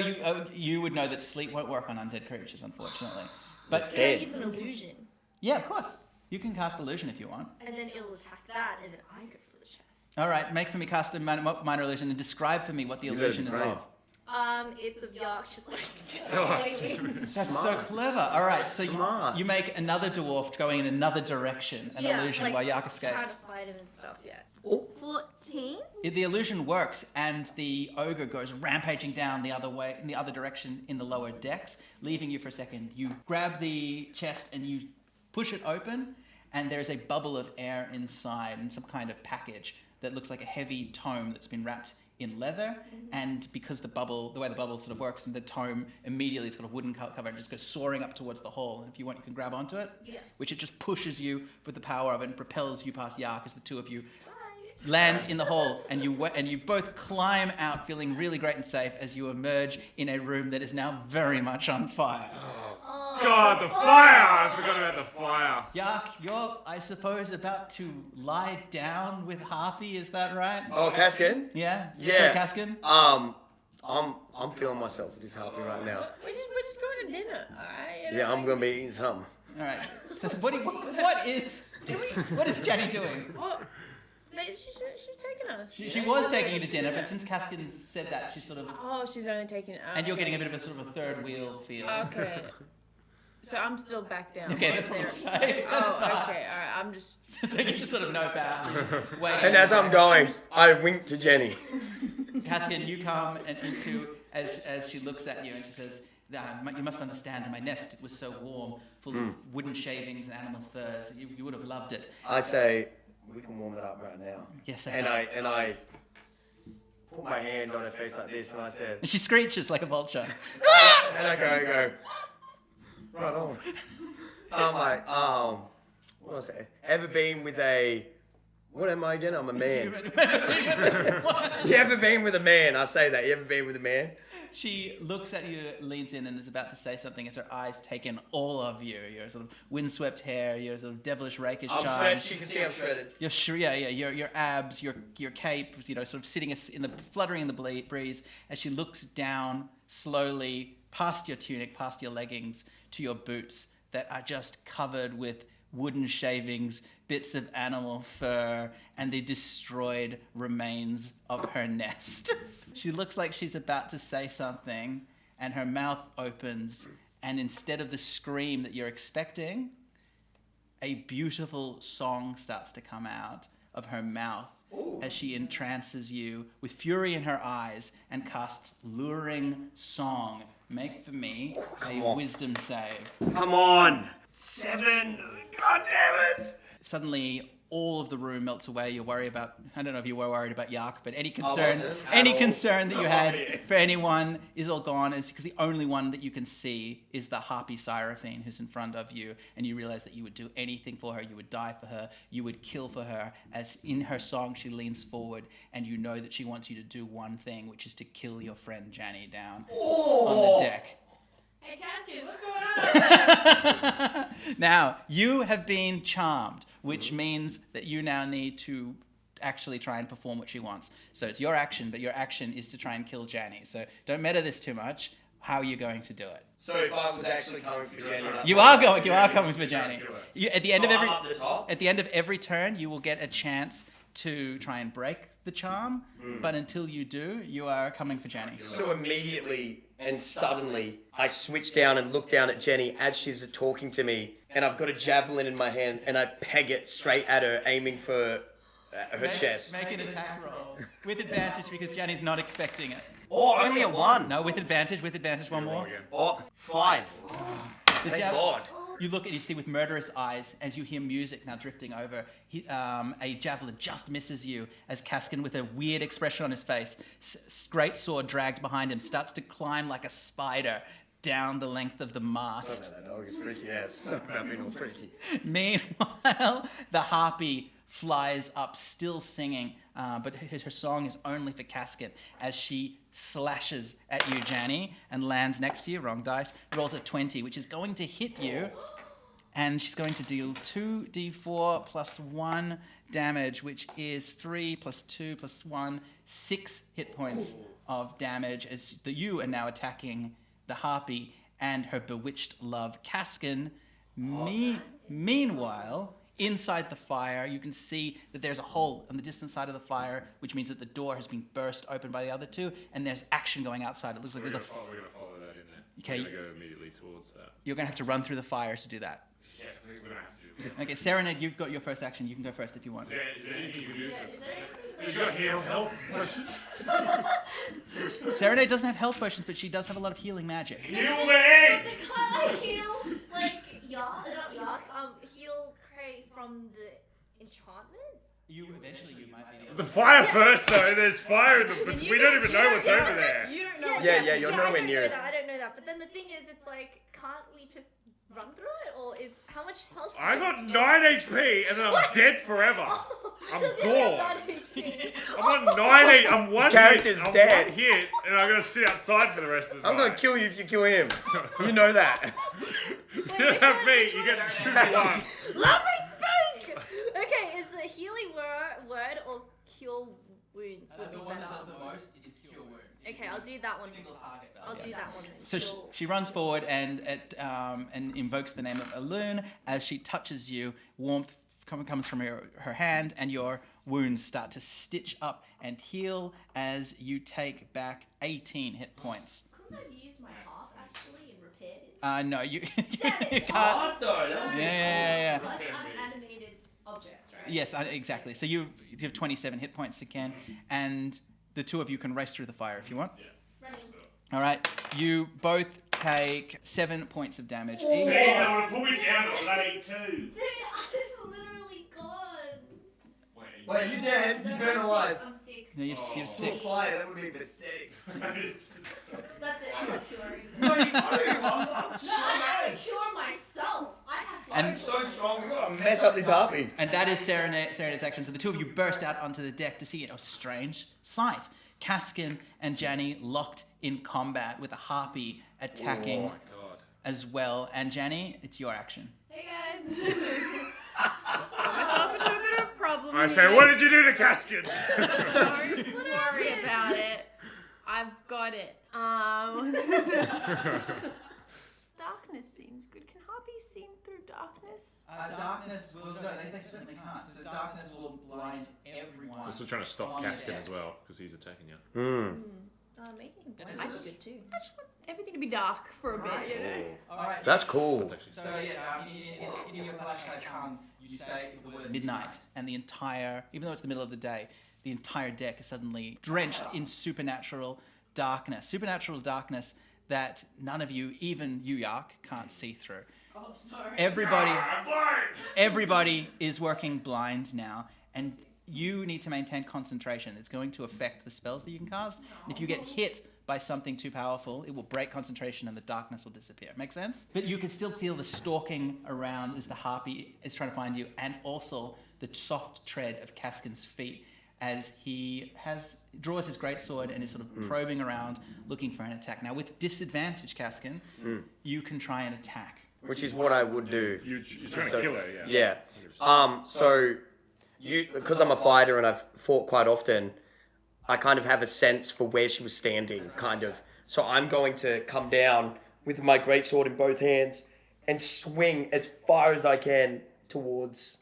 you would know that sleep won't work on undead creatures, unfortunately. But It's Can I dead. use an illusion? yeah, of course, you can cast illusion if you want. And then it'll attack that, and then I go for the chest. All right, make for me cast a minor illusion and describe for me what the You illusion did is great. of. It's of Yark just like. That's Smart. so clever. All right, so Smart. you make another dwarf going in another direction, an illusion while Yark Trying escapes. to fight him and stuff, yeah. Oh. 14? The illusion works, and the ogre goes rampaging down the other way, in the other direction in the lower decks, leaving you for a second. You grab the chest and you push it open, and there's a bubble of air inside and some kind of package that looks like a heavy tome that's been wrapped in leather. And because the way the bubble sort of works, and the tome immediately has got a wooden cover and just goes soaring up towards the hole. And if you want, you can grab onto it, Yeah. which it just pushes you with the power of it and propels you past Yark as the two of you land in the hole, and you both climb out feeling really great and safe as you emerge in a room that is now very much on fire. Oh, God, the fire! I forgot about the fire. Yark, you're, I suppose, about to lie down with Harpy, is that right? Oh, Caskin? Yeah? Yeah. So, Caskin? I'm feeling myself with this harpy right now. we're just going to dinner, alright? Yeah, I'm gonna be eating something. All right. So what is Jenny doing? Well, she's taking us. She was taking you to dinner, but since Caskin said that, she's sort of... Oh, she's only taking it. And you're getting a bit of a sort of a third wheel feel. Okay. So I'm still back down. Okay, that's what I'm saying. That's Okay, alright, I'm just... So you just sort of know that. You're just waiting. And as I'm going, I wink to Jenny. Caskin, you come and into as she looks at you and she says, "You must understand, my nest it was so warm, full of wooden shavings and animal furs. You would have loved it." I say, we can warm it up right now. Yes, And I put my hand on her face like this, and I said, And she screeches like a vulture. and I go, right on. I'm like, what was it? Ever been with a, what am I again? I'm a man. You ever been with a man? I say that. You ever been with a man? She looks at you, leans in, and is about to say something as her eyes take in all of you. Your sort of windswept hair, your sort of devilish, rakish I'm charm. shredded. She can see I'm shredded. Your abs, your cape, sort of sitting fluttering in the breeze as she looks down slowly past your tunic, past your leggings, to your boots that are just covered with wooden shavings, bits of animal fur, and the destroyed remains of her nest. She looks like she's about to say something, and her mouth opens, and instead of the scream that you're expecting, a beautiful song starts to come out of her mouth as she entrances you with fury in her eyes and casts luring song. Make for me a wisdom save. Come on. 7. God damn it. Suddenly, all of the room melts away. You worry about, I don't know if you were worried about Yak, but any concern that you had for anyone is all gone. It's because the only one that you can see is the harpy Seraphine who's in front of you, and you realize that you would do anything for her. You would die for her. You would kill for her. As in her song, she leans forward, and you know that she wants you to do one thing, which is to kill your friend Janny down on the deck. Hey, Caskin, what's going on? Now, you have been charmed, which means that you now need to actually try and perform what she wants. So it's your action, but your action is to try and kill Janny. So don't meta this too much. How are you going to do it? So if I was actually coming for Jenny... You are coming for Janny. At the end of I'm up the top? at the end of every turn, you will get a chance to try and break the charm, but until you do, you are coming for Janny. So immediately and suddenly, I switch down and look down at Jenny as she's talking to me, and I've got a javelin in my hand, and I peg it straight at her, aiming for her chest. Make an attack roll. With advantage because Janny's not expecting it. Oh, only a 1. No, with advantage, one more. Oh, 5. The Thank God. You look and you see with murderous eyes as you hear music now drifting over. A javelin just misses you as Caskin, with a weird expression on his face, great sword dragged behind him, starts to climb like a spider down the length of the mast. That dog is freaky ass. Something about being all freaky. Meanwhile, the harpy flies up, still singing, but her song is only for Caskin as she slashes at you, Janny, and lands next to you. Wrong dice. Rolls a 20, which is going to hit you, and she's going to deal 2d4 plus 1 damage, which is 3 plus 2 plus 1, 6 hit points of damage as you are now attacking the harpy and her bewitched love, Caskin. Meanwhile, inside the fire, you can see that there's a hole on the distant side of the fire, which means that the door has been burst open by the other two, and there's action going outside. It looks like We're there's gonna follow that in there. Okay. We're gonna go immediately towards that. You're going to have to run through the fire to do that. Yeah, we're gonna have to do that. Okay, Serenade, you've got your first action. You can go first if you want. Is there anything you can do? Yeah, You got heal health. Serenade doesn't have health potions, but she does have a lot of healing magic. Heal me! But can't I heal, like, heal Cray from the enchantment? You might be able The fire first, though. There's fire in the. We don't even know what's over there. You don't know. Yeah, you're nowhere near us. I don't know that. But then the thing is, it's like, can't we just run through it? Or is, how much health? I got 9 HP and then I'm dead forever. I'm gone. I'm on 9 HP. I'm one character's hit. I'm dead. one hit, and I'm gonna sit outside for the rest of the I'm night. gonna kill you if you kill him. You know that. You don't have me. You get 2-1. Let me speak! Okay, is the healing word or cure wounds would be better? the most is cure wounds. Okay, I'll do that one. I'll do that one. So she runs forward and invokes the name of Elune. As she touches you, warmth comes from her hand, and your wounds start to stitch up and heal as you take back 18 hit points. Couldn't I use my half actually and repair it? No, you, Damn it. you can't. Yeah. That's unanimated objects, right? Yes, exactly. So you have 27 hit points again, and the two of you can race through the fire if you want. Running. All right, you both take 7 points of damage. See, they want to pull me down to bloody 2. Dude, I'm literally gone. Wait, you dead? You burn alive. I'm 6. No, you have 6. Fire, that would be pathetic. That's it. I'm not curing. No, you do. I'm No, I have to cure myself. I have to. And- I'm so strong. We gotta mess up this harpy. And that is Serenade's action. So the two of you burst out onto the deck to see a strange sight. Kaskin and Janny locked in combat with a harpy attacking Oh my god. as well. And Janny, it's your action. Hey guys. Got myself into a bit of a problem. I say, here. what did you do to Kaskin? Don't worry about it. I've got it. Darkness seems good. Can harpies see through darkness? Darkness will no, they certainly can't. So darkness will blind everyone. I'm still trying to stop on the Kaskin deck. as well, because he's attacking you. Making That's blind a- is good too. I just want everything to be dark for a bit, you know? All right. That's cool. That's actually So in your flashlight tongue, you say the word midnight, and the entire, even though it's the middle of the day, the entire deck is suddenly drenched in supernatural darkness. Supernatural darkness that none of you, even you, Yark, can't see through. Oh, sorry. Everybody is working blind now, and you need to maintain concentration. It's going to affect the spells that you can cast. And if you get hit by something too powerful, it will break concentration and the darkness will disappear. Make sense? But you can still feel the stalking around as the harpy is trying to find you, and also the soft tread of Kaskin's feet as he draws his greatsword and is sort of probing around looking for an attack. Now, with disadvantage, Kaskin, you can try and attack. Which is what I would do. You're trying So- to kill her, yeah. Yeah. So you, because I'm a fighter and I've fought quite often, I kind of have a sense for where she was standing, kind of. So I'm going to come down with my greatsword in both hands and swing as far as I can towards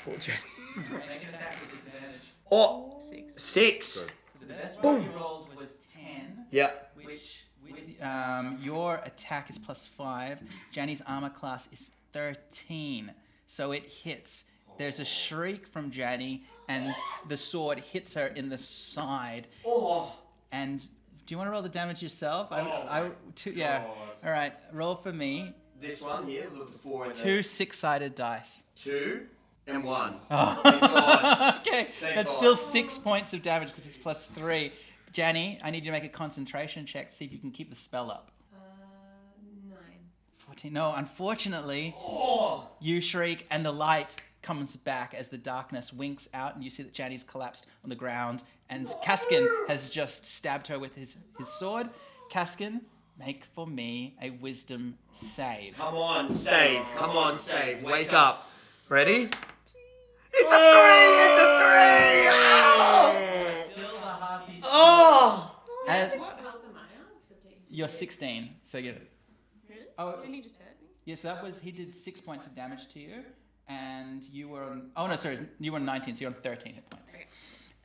poor Jenny. Make an attack with disadvantage. Oh, 6. 6. So the best one you rolled was 10. Yeah. Which with your attack is +5. Janny's armor class is 13, so it hits. There's a shriek from Janny, and the sword hits her in the side. Oh. And do you want to roll the damage yourself? Oh Yeah. All right. Roll for me. This one here, look the 4 and 2 6-sided dice. 2 and 1. Oh. Thank God. Okay. Thank That's God. still 6 points of damage because it's +3. Janny, I need you to make a concentration check to see if you can keep the spell up. 9. 14. No, unfortunately, Oh. you shriek and the light comes back as the darkness winks out, and you see that Janny's collapsed on the ground, and Kaskin has just stabbed her with his sword. Kaskin, make for me a wisdom save. Come on, save. Come on, save. Wake up. Ready? It's a 3! It's a 3! Oh! Still the harpies. Oh! As What health am I on? you're 16, so you. Really? Oh, Didn't he just hurt me? yes, that was he did 6 points of damage to you, and you were on. Oh no, sorry, you were on 19, so you're on 13 hit points. Okay.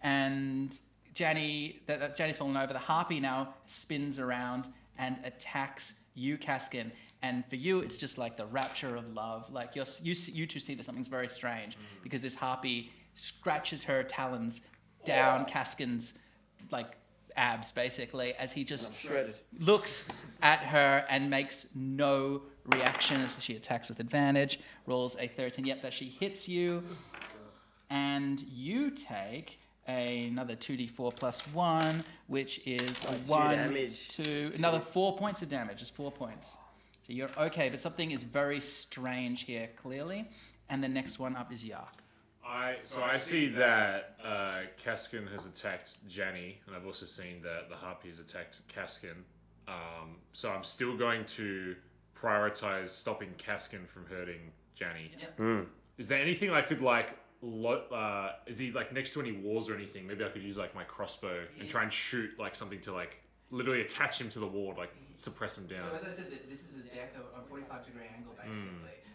And Janny, Janny's fallen over. The harpy now spins around and attacks you, Kaskin. And for you, it's just like the rapture of love. Like you two see that something's very strange because this harpy scratches her talons down Kaskin's like abs, basically, as he just Shredded. looks at her and makes no reaction as she attacks with advantage. Rolls a 13. Yep, that she hits you. And you take another 2d4 plus 1, which is a 1, damage. 2, another 4 points of damage, just 4 points. So you're okay, but something is very strange here, clearly. And the next one up is Yark. So I see that Kaskin has attacked Janny, and I've also seen that the harpy has attacked Kaskin. So I'm still going to prioritize stopping Kaskin from hurting Janny. Yep. Is there anything I could like is he like next to any walls or anything? Maybe I could use like my crossbow and try and shoot like something to like literally attach him to the wall, like suppress him down. So as I said, this is a deck of a 45-degree angle, basically.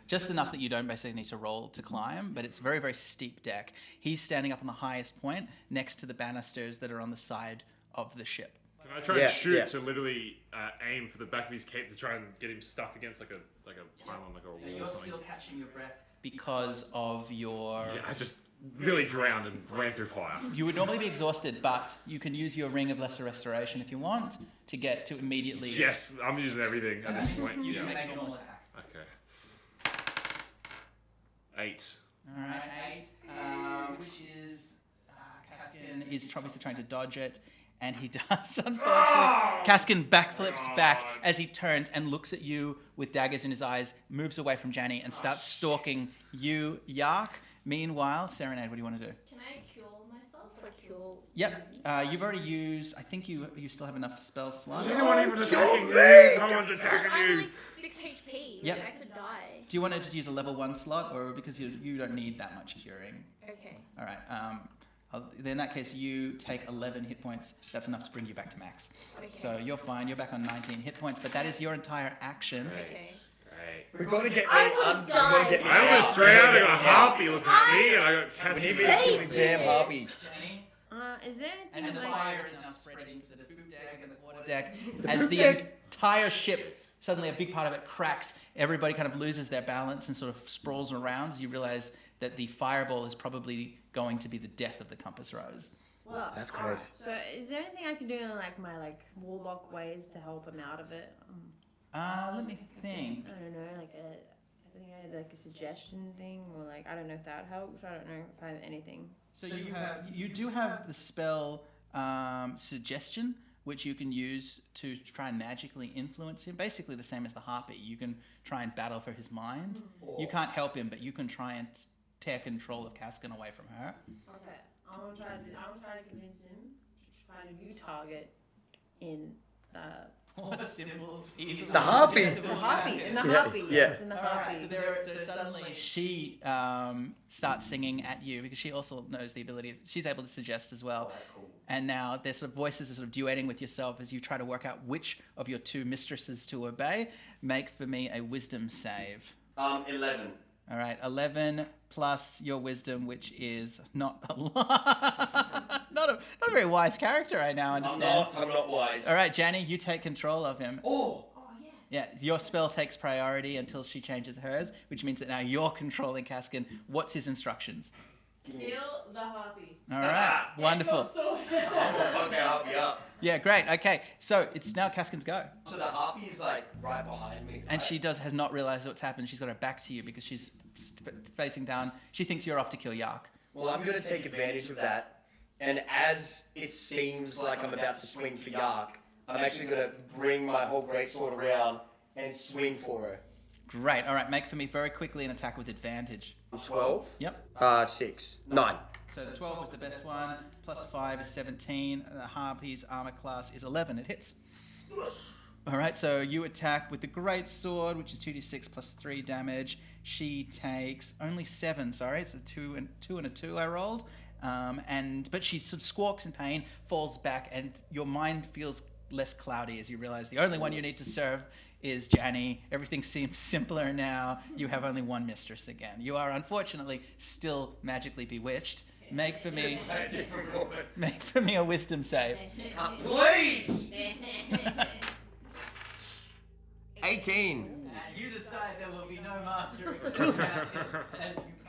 Just enough that you don't basically need to roll to climb, but it's a very, very steep deck. He's standing up on the highest point next to the banisters that are on the side of the ship. Can I try and shoot to literally aim for the back of his cape to try and get him stuck against like a pylon, like a wall You're or something? still catching your breath because of your... Yeah, I just really drowned and ran through fire. You would normally be exhausted, but you can use your Ring of Lesser Restoration if you want to get to immediately... Yes, I'm using everything at this point. You Yeah. can make a normal attack. Okay. 8. All right, 8, which is... Caskin is obviously trying to dodge it, and he does, unfortunately. Caskin backflips back as he turns and looks at you with daggers in his eyes, moves away from Janny, and starts stalking you, Yark. Meanwhile, Serenade, what do you want to do? Can I cure myself? Like cure? Yep, you've already used... I think you still have enough spell slots. Is anyone even attacking you? No one's attacking I'm you. like 6 HP. Yep. Like, I could die. Do you want to just use a level 1 slot, or because you don't need that much curing? Okay. All right. In that case, you take 11 hit points. That's enough to bring you back to max. Okay. So you're fine. You're back on 19 hit points, but that is your entire action. Okay. Great. We've got to get me. I will We've got to get me. I almost drowned. I got a harpy looking at me, and I got cast. We need me to kill the damn harpy. Is there And anything then the like... fire is now spreading to the poop deck and the quarter deck as the entire ship, suddenly a big part of it cracks. Everybody kind of loses their balance and sort of sprawls around as you realize that the fireball is probably going to be the death of the Compass Rose. Well, That's crazy. So is there anything I can do in like my warlock ways to help him out of it? Let me think. I don't know, I think I had like a suggestion thing, or like I don't know if that helps. I don't know if I have anything. So you do have the spell Suggestion, which you can use to try and magically influence him. Basically the same as the harpy. You can try and battle for his mind. You can't help him, but you can try and tear control of Caskin away from her. Okay, I want to try to convince him to find a new target in More simple, easily The harpy. suggestible the harpy. Caskin. In the Yeah, harpy, yeah. yes, in the All harpy. right, so suddenly she starts singing at you because she also knows the ability. She's able to suggest as well. And now their sort of voices are sort of duetting with yourself as you try to work out which of your two mistresses to obey. Make for me a wisdom save. 11. All right, 11 plus your wisdom, which is not a lot. not a very wise character, I now understand. I'm not wise. All right, Janny, you take control of him. Oh. Yeah, your spell takes priority until she changes hers, which means that now you're controlling Caskin. What's his instructions? Kill the harpy. All right, wonderful. Fuck the harpy up. Yeah, great. Okay, so it's now Caskin's go. So the harpy's like right behind me. And she has not realized what's happened. She's got her back to you because she's facing down. She thinks you're off to kill Yark. Well, I'm going to take advantage of that. And as it seems like I'm about to swing for Yark, I'm actually going to bring my whole greatsword around and swing for her. Great. All right, make for me very quickly an attack with advantage. 12. Yep. 6. 9. So the 12 was the best one. Plus 5 is 17. The Harpy's armor class is 11. It hits. All right, so you attack with the great sword, which is 2d6 plus 3 damage. She takes only 7. Sorry, it's a 2 and a 2 I rolled. But she sort of squawks in pain, falls back, and your mind feels less cloudy as you realize the only one you need to serve is Janny. Everything seems simpler now. You have only one mistress again. You are unfortunately still magically bewitched. Make for me a wisdom save. Please! 18. And you decide there will be no master as you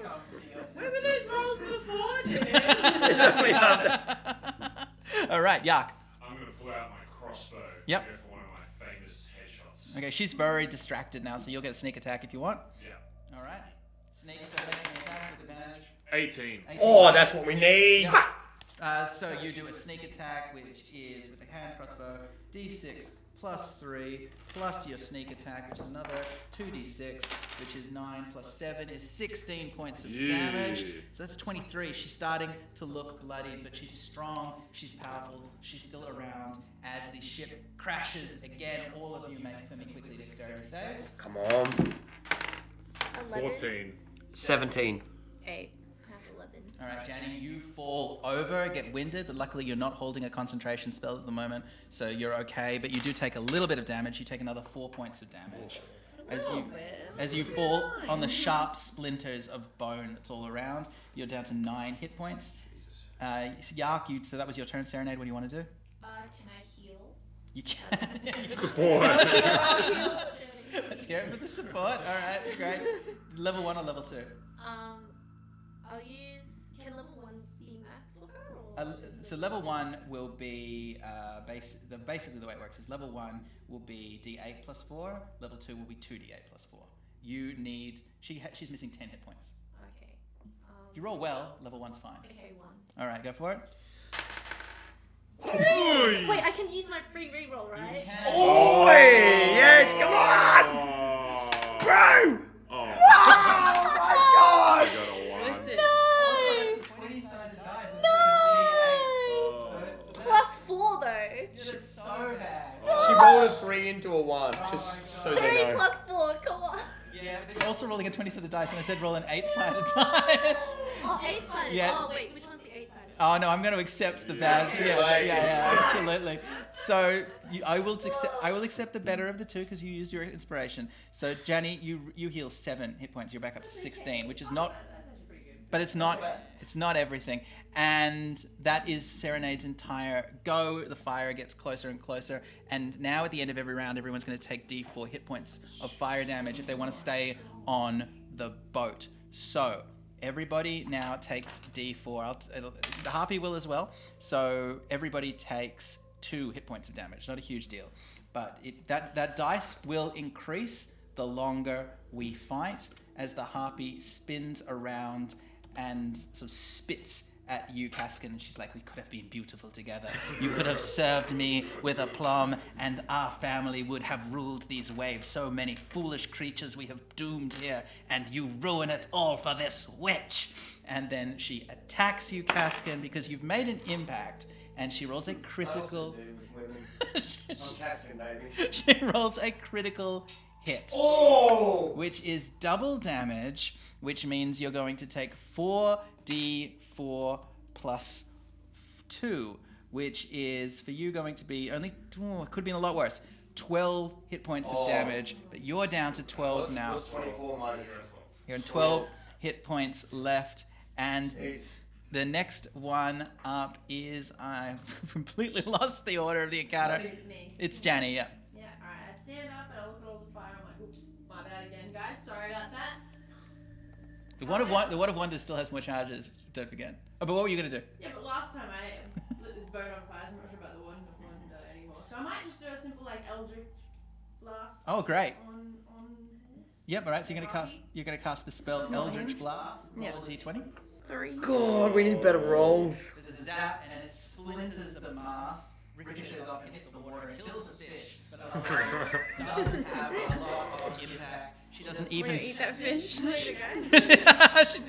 come to yourself. Where were those rolls before, dude? All right, Yark. I'm going to pull out my crossbow. Yep. And go for one of my famous headshots. Okay, she's very distracted now, so you'll get a sneak attack if you want. Yeah. All right. Sneak attack with advantage. 18. Oh, that's what we need. So you do a sneak attack, which is with a hand crossbow, d6 plus 3 plus your sneak attack, which is another 2d6, which is 9 plus 7 is 16 points of damage. So that's 23. She's starting to look bloodied, but she's strong, she's powerful, she's still around. As the ship crashes again, all of you make for me quickly dexterity saves. Come on. 11. 14. 17. 8. I have 11. All right, Janny, you fall over, get winded, but luckily you're not holding a concentration spell at the moment, so you're okay. But you do take a little bit of damage. You take another 4 points of damage as you fall on the sharp splinters of bone that's all around. You're down to 9 hit points. Yark, so that was your turn. Serenade, what do you want to do? Can I heal? You can. Support. Let's hear it for the support. All right, great. Level 1 or level 2? I'll use. Can level 1 be max for her? Or? So level 1 will be basically the way it works is level 1 will be D8 plus 4. Level 2 will be 2D8 plus 4. You need. She's missing 10 hit points. Okay. If you roll well, level 1's fine. Okay, 1. All right, go for it. Wait, I can use my free reroll, right? You can. Oi! Yes, come on! Bro! Oh. Oh my I god! got a 1. Listen. Plus 4 though. Just so bad. She rolled a 3 into a 1, just so 3 they know. plus 4, come on. Yeah, but you're also rolling a 20-sided dice, and I said roll an 8-sided dice. Oh, 8-sided. Yeah. Oh, wait, which one's the 8-sided? Oh no, I'm going to accept the bad. too Yeah, late. yeah, absolutely. So I will accept the better of the two because you used your inspiration. So Janny, you heal 7 hit points. You're back up to 16, which is not. But it's not everything. And that is Serenade's entire go. The fire gets closer and closer. And now at the end of every round, everyone's going to take D4 hit points of fire damage if they want to stay on the boat. So everybody now takes D4. The harpy will as well. So everybody takes 2 hit points of damage. Not a huge deal. But that dice will increase the longer we fight as the harpy spins around and sort of spits at you, Caskin, and she's like, we could have been beautiful together. You could have served me with aplomb, and our family would have ruled these waves. So many foolish creatures we have doomed here, and you ruin it all for this witch. And then she attacks you, Caskin, because you've made an impact, and she rolls a critical... She rolls a critical hit. Oh! Which is double damage, which means you're going to take 4d4 plus 2, which is for you going to be only, it could have been a lot worse, 12 hit points of damage, but you're down to 12 now. What's 24 minus? You're on 12 hit points left, and the next one up is, I've completely lost the order of the encounter. It's me. It's Janny, yeah. Yeah, alright. I stand up and I look at all the fire. I'm like, oops, my bad again, guys. Sorry about that. The Wand of Wonder still has more charges, don't forget. Oh, but what were you going to do? Yeah, but last time I lit this boat on fire, so I'm not sure about the one anymore. So I might just do a simple like Eldritch Blast. Oh, great. On Yep, alright, so you're gonna cast the spell Eldritch Blast. Roll Yeah. a d20. 3. God, we need better rolls. There's a zap and it splinters the mast, ricochets off and hits the water and kills the fish. But doesn't have a lot of impact. She doesn't even Eat that fish later, guys. she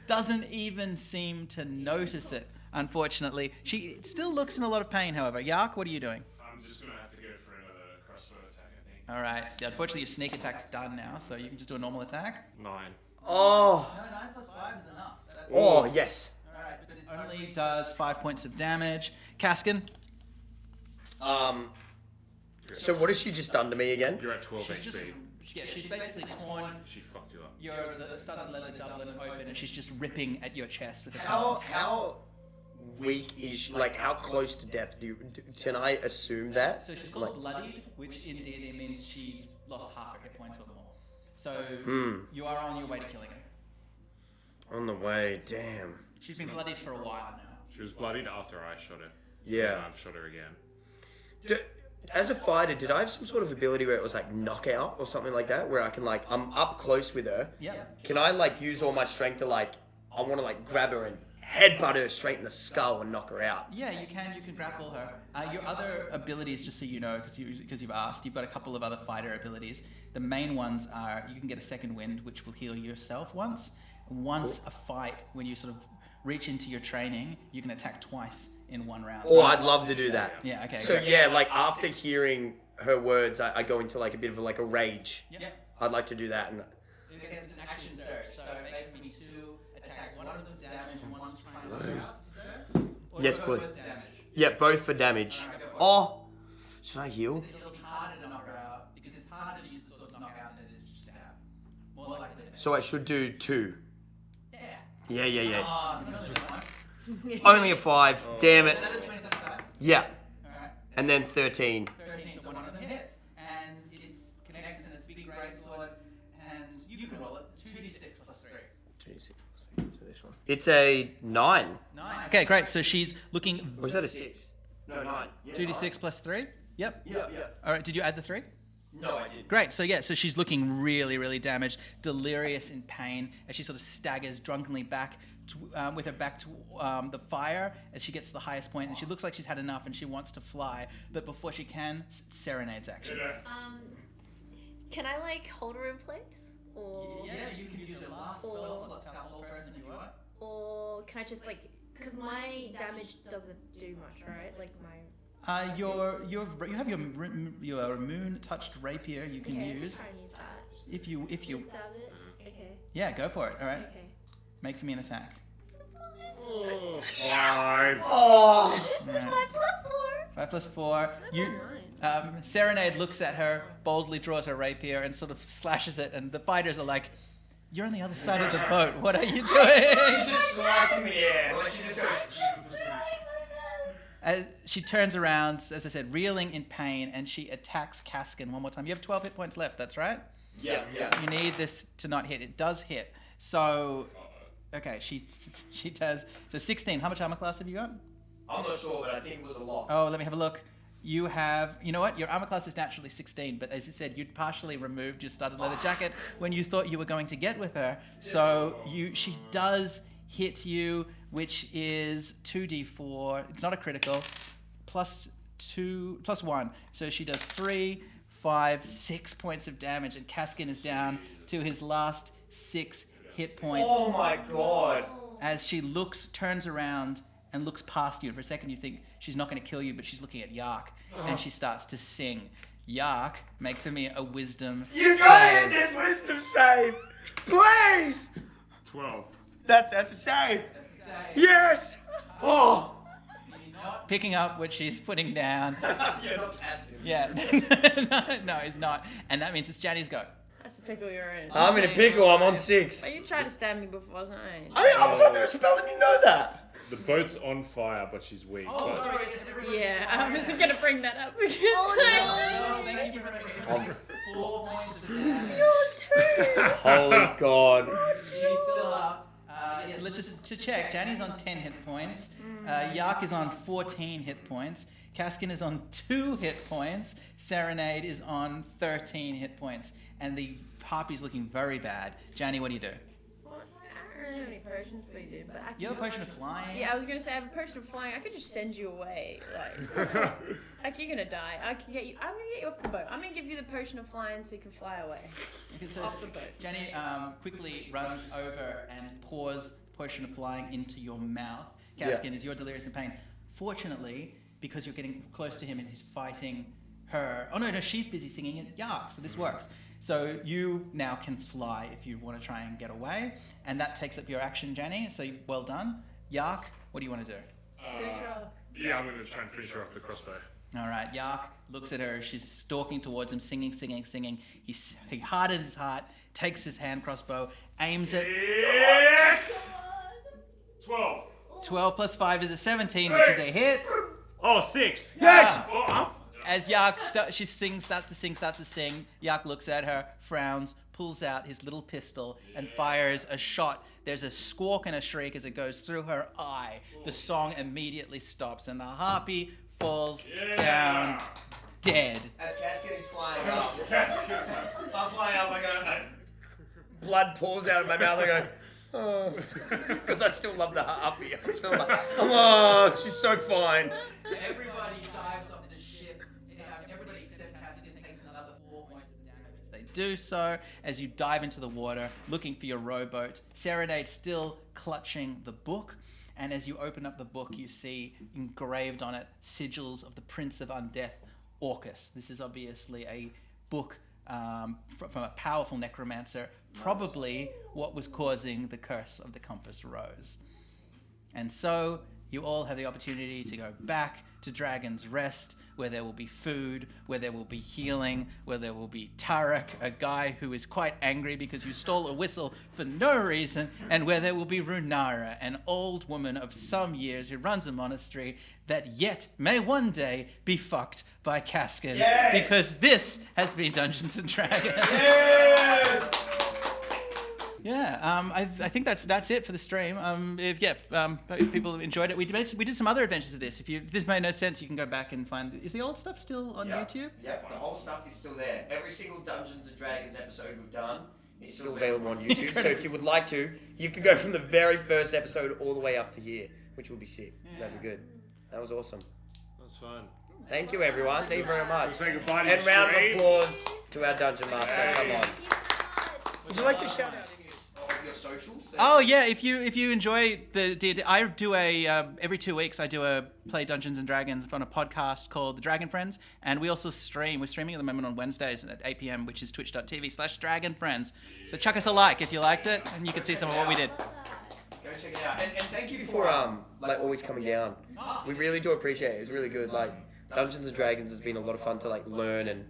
doesn't even seem to notice it, unfortunately. She still looks in a lot of pain, however. Yark, what are you doing? I'm just going to have to go for another crossbow attack, I think. Alright, so unfortunately your sneak attack's done now, so you can just do a normal attack. 9. Oh. No, 9 plus 5 is enough. Oh, yes. Alright, but it only does 5 points of damage. Caskin? So what has she just done to me again? You're at 12 HP. She's basically torn She fucked you up. the studded leather doublet open and she's just ripping at your chest with her How tongues. weak is she? Like, how close to death can I assume that? So she's called bloodied, which in D&D means she's lost half her hit points or more. So you are on your way to killing her. On the way, damn. She's been bloodied for a while now. She was bloodied after I shot her. Yeah. And I've shot her again. As a fighter, did I have some sort of ability where it was like knockout or something like that? Where I can like, I'm up close with her. Yeah. Can I like use all my strength to like, I want to like grab her and headbutt her straight in the skull and knock her out? Yeah, you can grapple her. Your other abilities, just so you know, because you've asked, you've got a couple of other fighter abilities. The main ones are you can get a second wind, which will heal yourself once. Once a fight, when you sort of reach into your training, you can attack twice in one round. Oh, I'd love to do that. Yeah, okay. So great. yeah, like after hearing her words, I go into like a bit of like a rage. Yep. I'd like to do that. And It's an action surge, so make me 2 attacks. One of them's damage and one's trying to knock out. Did you say? Or Yes, you go please. both damage? Yeah, both for damage. Alright, go for it. Oh, should I heal? It'll be harder to knock her out because it's harder to use the sword to knock out than it is to stab. More likely to miss. So I should do 2. Yeah. Yeah. Oh, you can only do it once. Only a 5. Damn Is it. that a 27 dice? Yeah. Alright. And then 13. 13, so one of them hits. And it connects in its big grey sword. And you can roll it 2d6 plus 3. 26. So this one. It's a 9. 9. Okay, great. So she's looking. Or is that a 6? No, 9. 2d6 plus 3? Yep. Yeah. Alright, did you add the 3? No, I didn't. Great. So yeah, so she's looking really, really damaged, delirious in pain as she sort of staggers drunkenly back to, with her back to the fire as she gets to the highest point, and she looks like she's had enough and she wants to fly, but before she can, Serenade's action. Can I like hold her in place, or Yeah, you can use your last spell slot to cast whole person if you want. or can I just like, because my damage doesn't do much, right? Like my. You have your moon touched rapier you can Okay, use try and use that. if you Just stab it. Okay. yeah, go for it. All right, Okay. make for me an attack. Oh, 5. Oh. It's a 5 plus 4. 5 plus 4. You. Nine. Serenade looks at her, boldly draws her rapier, and sort of slashes it. And the fighters are like, "You're on the other side of the boat. What are you doing?" Just slicing the air. Like she just goes. She turns around, as I said, reeling in pain, and she attacks Kaskin one more time. You have 12 hit points left. That's right. Yeah. You need this to not hit. It does hit. So, okay, she does. So 16. How much armor class have you got? I'm not sure, but I think it was a lot. Oh, let me have a look. You have, you know what? Your armor class is naturally 16, but as you said, you'd partially removed your studded leather jacket when you thought you were going to get with her. So she does hit you, which is 2d4. It's not a critical. Plus 1. So she does 3, 5, 6 points of damage, and Kaskin is down to his last 6 hit points. Oh my god. As she turns around and looks past you. And for a second you think she's not going to kill you, but she's looking at Yark, and she starts to sing. Yark, make for me a wisdom You save. gotta hit this wisdom save! Please! 12. That's a save! Yes! Oh! He's not picking up what she's putting down. You're not casting. Yeah. no, he's not. And that means it's Janny's go. That's a pickle you're in. I'm in a pickle, I'm on 6. But you tried to stab me before, wasn't I? I was under a spell and you know that! The boat's on fire, but she's weak. Oh, but sorry, it's everybody. Yeah, I wasn't gonna bring that up because No, thank you for remembering. 4 points of damage. Holy god. She's still up. So let's just to check. Janny's on 10 hit points. Yark is on 14 hit points. Kaskin is on 2 hit points. Serenade is on 13 hit points. And the harpy's looking very bad. Janny, what do you do? Well, I don't really have any potions for you, but I can. You have a potion of flying. Yeah, I was gonna say I have a potion of flying. I could just send you away. Like you're gonna die. I can get you. I'm gonna get you off the boat. I'm gonna give you the potion of flying so you can fly away. Okay, so Off the boat. Janny quickly runs over and pours potion of flying into your mouth. Kaskin, as you're delirious in pain. Fortunately, because you're getting close to him and he's fighting her. Oh no, she's busy singing at Yark, so this works. So you now can fly if you want to try and get away, and that takes up your action, Janny. So well done. Yark, what do you want to do? Finish her off. Yeah, I'm gonna try and finish her off the crossbow. All right, Yark looks at her. She's stalking towards him, singing. He hardens his heart, takes his hand crossbow, aims it. 12. 12 plus 5 is a 17, which is a hit. Oh, 6. Yes! Oh, As Yark starts to sing, Yark looks at her, frowns, pulls out his little pistol, and fires a shot. There's a squawk and a shriek as it goes through her eye. The song immediately stops, and the harpy falls down dead. As Cascade is flying up, Cascade. I'm flying up, I go, blood pours out of my mouth, I go, oh, because I still love the harpy. I'm still like, oh, she's so fine. Everybody dives off the ship. Everybody except Cassidy takes another 4 points of damage as they do so. As you dive into the water, looking for your rowboat, Serenade still clutching the book. And as you open up the book, you see engraved on it sigils of the Prince of Undeath, Orcus. This is obviously a book from a powerful necromancer, probably what was causing the curse of the Compass Rose. And so you all have the opportunity to go back to Dragon's Rest, where there will be food, where there will be healing, where there will be Tarek, a guy who is quite angry because you stole a whistle for no reason, and where there will be Runara, an old woman of some years who runs a monastery that yet may one day be fucked by Caskin. Yes! Because this has been Dungeons and Dragons. Yes! Yeah, I think that's it for the stream. If people enjoyed it, we did some other adventures of this. If this made no sense, you can go back and find. Is the old stuff still on YouTube? Yeah, the whole stuff is still there. Every single Dungeons and Dragons episode we've done is still available on YouTube. So if you would like to, you can go from the very first episode all the way up to here, which would be sick. Yeah. That'd be good. That was awesome. That was fun. Thank you, everyone. Thank you very much. Let's say goodbye to And round of stream. applause to our Dungeon Master. Hey. Come on. Thank you so much. Would you like to shout out your socials? Oh yeah, if you enjoy the D&D, I do every 2 weeks I do a play Dungeons and Dragons on a podcast called The Dragon Friends, and we also stream. We're streaming at the moment on Wednesdays at 8 p.m, which is twitch.tv/Dragon Friends. So chuck us a like if you liked it, and you can see some of what we did. Go check it out. And thank you for always coming down. We really do appreciate it. It's really good. Like Dungeons and Dragons has been a lot of fun to learn, and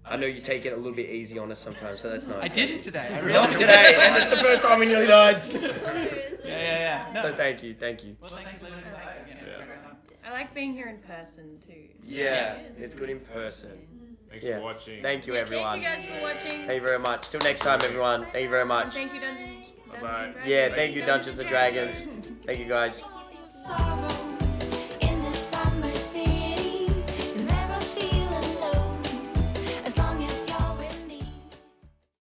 I know you take it a little bit easy on us sometimes, so that's nice. I didn't today. I Not really today, and it's the first time we nearly died. Yeah. No. So thank you. Well, thanks for letting me back. I like being here in person too. Yeah, it's good in person. Thanks for watching. Thank you, everyone. Thank you guys for watching. Thank you very much. Till next time, everyone. Thank you very much. Thank you, Dungeons Bye-bye. and Dragons. Yeah, thank you, Dungeons and Dragons. Thank you, guys. Sorrow.